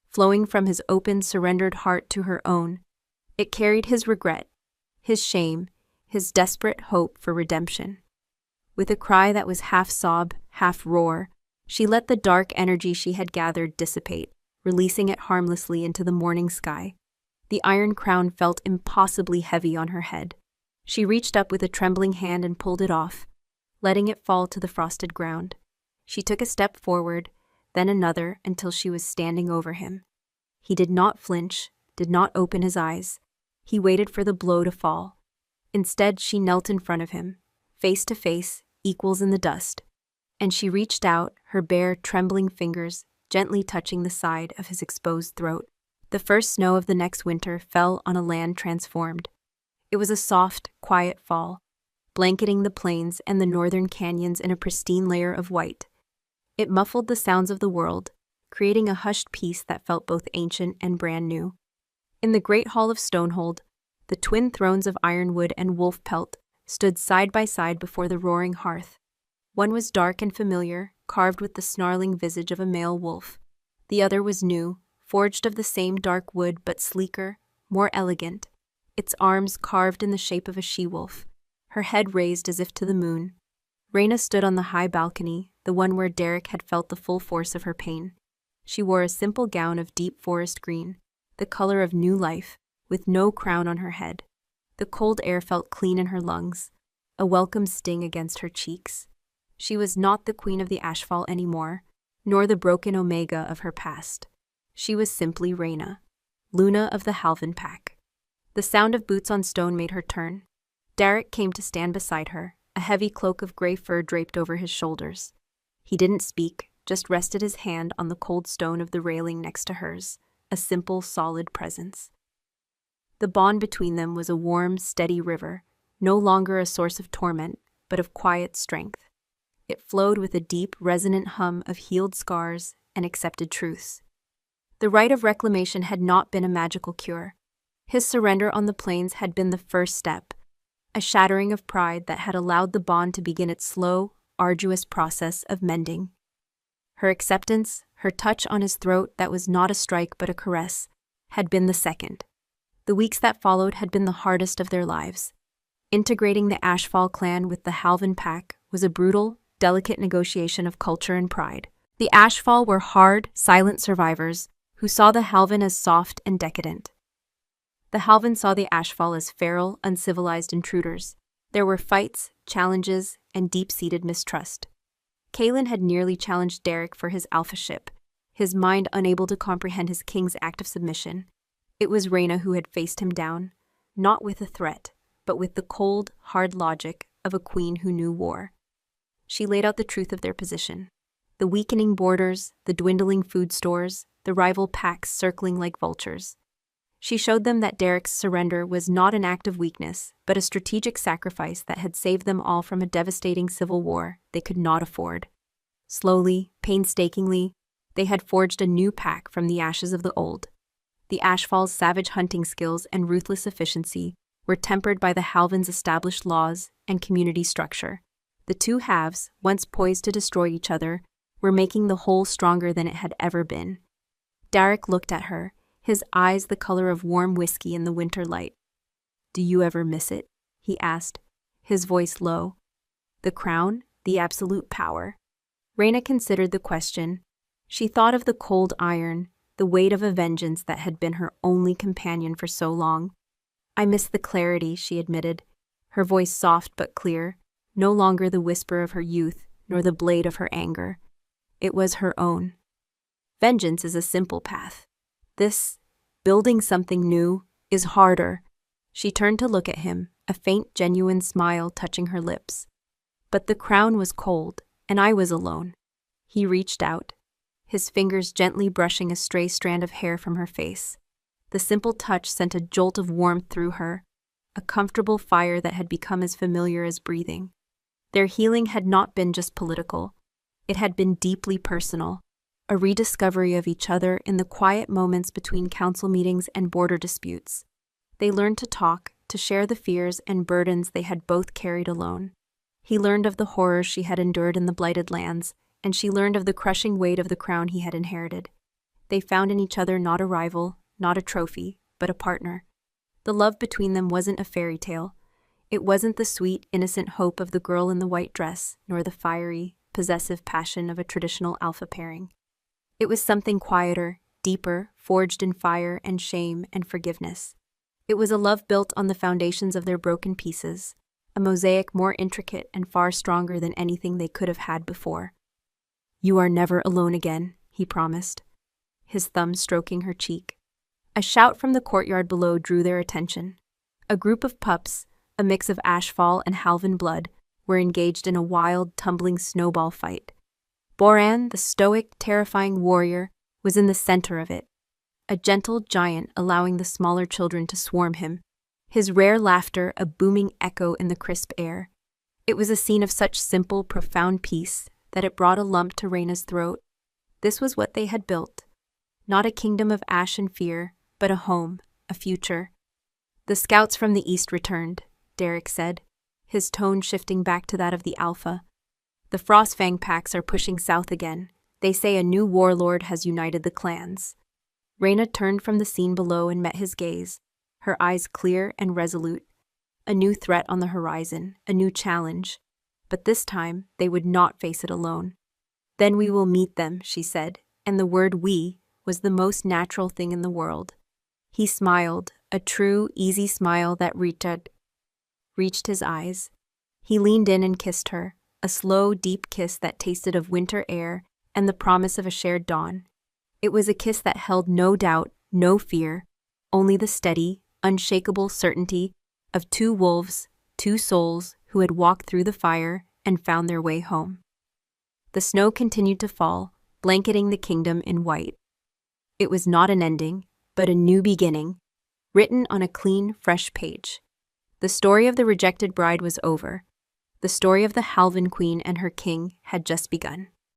flowing from his open, surrendered heart to her own. It carried his regret, his shame, his desperate hope for redemption. With a cry that was half sob, half roar, she let the dark energy she had gathered dissipate, releasing it harmlessly into the morning sky. The iron crown felt impossibly heavy on her head. She reached up with a trembling hand and pulled it off, letting it fall to the frosted ground. She took a step forward, then another, until she was standing over him. He did not flinch, did not open his eyes. He waited for the blow to fall. Instead, she knelt in front of him, face to face, equals in the dust, and she reached out, her bare, trembling fingers gently touching the side of his exposed throat. The first snow of the next winter fell on a land transformed. It was a soft, quiet fall, blanketing the plains and the northern canyons in a pristine layer of white. It muffled the sounds of the world, creating a hushed peace that felt both ancient and brand new. In the great hall of Stonehold, the twin thrones of ironwood and wolf pelt stood side by side before the roaring hearth. One was dark and familiar, carved with the snarling visage of a male wolf. The other was new, forged of the same dark wood but sleeker, more elegant, its arms carved in the shape of a she-wolf, her head raised as if to the moon. Raina stood on the high balcony, the one where Derek had felt the full force of her pain. She wore a simple gown of deep forest green, the color of new life, with no crown on her head. The cold air felt clean in her lungs, a welcome sting against her cheeks. She was not the queen of the Ashfall anymore, nor the broken Omega of her past. She was simply Raina, Luna of the Halvan Pack. The sound of boots on stone made her turn. Derek came to stand beside her, a heavy cloak of gray fur draped over his shoulders. He didn't speak, just rested his hand on the cold stone of the railing next to hers, a simple, solid presence. The bond between them was a warm, steady river, no longer a source of torment, but of quiet strength. It flowed with a deep, resonant hum of healed scars and accepted truths. The rite of reclamation had not been a magical cure. His surrender on the plains had been the first step, a shattering of pride that had allowed the bond to begin its slow, arduous process of mending. Her acceptance, her touch on his throat that was not a strike but a caress, had been the second. The weeks that followed had been the hardest of their lives. Integrating the Ashfall clan with the Halvan Pack was a brutal, delicate negotiation of culture and pride. The Ashfall were hard, silent survivors who saw the Halvan as soft and decadent. The Halvan saw the Ashfall as feral, uncivilized intruders. There were fights, challenges, and deep-seated mistrust. Kaelin had nearly challenged Derek for his alphaship, his mind unable to comprehend his king's act of submission. It was Raina who had faced him down, not with a threat, but with the cold, hard logic of a queen who knew war. She laid out the truth of their position. The weakening borders, the dwindling food stores, the rival packs circling like vultures. She showed them that Derek's surrender was not an act of weakness, but a strategic sacrifice that had saved them all from a devastating civil war they could not afford. Slowly, painstakingly, they had forged a new pack from the ashes of the old. The Ashfall's savage hunting skills and ruthless efficiency were tempered by the Halvan's established laws and community structure. The two halves, once poised to destroy each other, were making the whole stronger than it had ever been. Derek looked at her, his eyes the color of warm whiskey in the winter light. "Do you ever miss it?" he asked, his voice low. "The crown, the absolute power." Raina considered the question. She thought of the cold iron, the weight of a vengeance that had been her only companion for so long. "I miss the clarity," she admitted, her voice soft but clear, no longer the whisper of her youth nor the blade of her anger. It was her own. Vengeance is a simple path. This, building something new, is harder. She turned to look at him, a faint, genuine smile touching her lips. But the crown was cold, and I was alone. He reached out, his fingers gently brushing a stray strand of hair from her face. The simple touch sent a jolt of warmth through her, a comfortable fire that had become as familiar as breathing. Their healing had not been just political. It had been deeply personal, a rediscovery of each other in the quiet moments between council meetings and border disputes. They learned to talk, to share the fears and burdens they had both carried alone. He learned of the horrors she had endured in the blighted lands, and she learned of the crushing weight of the crown he had inherited. They found in each other not a rival, not a trophy, but a partner. The love between them wasn't a fairy tale. It wasn't the sweet, innocent hope of the girl in the white dress, nor the fiery, possessive passion of a traditional alpha pairing. It was something quieter, deeper, forged in fire and shame and forgiveness. It was a love built on the foundations of their broken pieces, a mosaic more intricate and far stronger than anything they could have had before. "You are never alone again," he promised, his thumb stroking her cheek. A shout from the courtyard below drew their attention. A group of pups, a mix of ashfall and halvan blood, were engaged in a wild, tumbling snowball fight. Boran, the stoic, terrifying warrior, was in the center of it, a gentle giant allowing the smaller children to swarm him, his rare laughter a booming echo in the crisp air. It was a scene of such simple, profound peace that it brought a lump to Reyna's throat. This was what they had built. Not a kingdom of ash and fear, but a home, a future. "The scouts from the east returned," Derek said, his tone shifting back to that of the Alpha. "The Frostfang packs are pushing south again. They say a new warlord has united the clans." Reyna turned from the scene below and met his gaze, her eyes clear and resolute. A new threat on the horizon, a new challenge. But this time, they would not face it alone. "Then we will meet them," she said, and the word "we" was the most natural thing in the world. He smiled, a true, easy smile that reached his eyes. He leaned in and kissed her, a slow, deep kiss that tasted of winter air and the promise of a shared dawn. It was a kiss that held no doubt, no fear, only the steady, unshakable certainty of two wolves, two souls who had walked through the fire and found their way home. The snow continued to fall, blanketing the kingdom in white. It was not an ending, but a new beginning, written on a clean, fresh page. The story of the rejected bride was over. The story of the Halvan Queen and her king had just begun.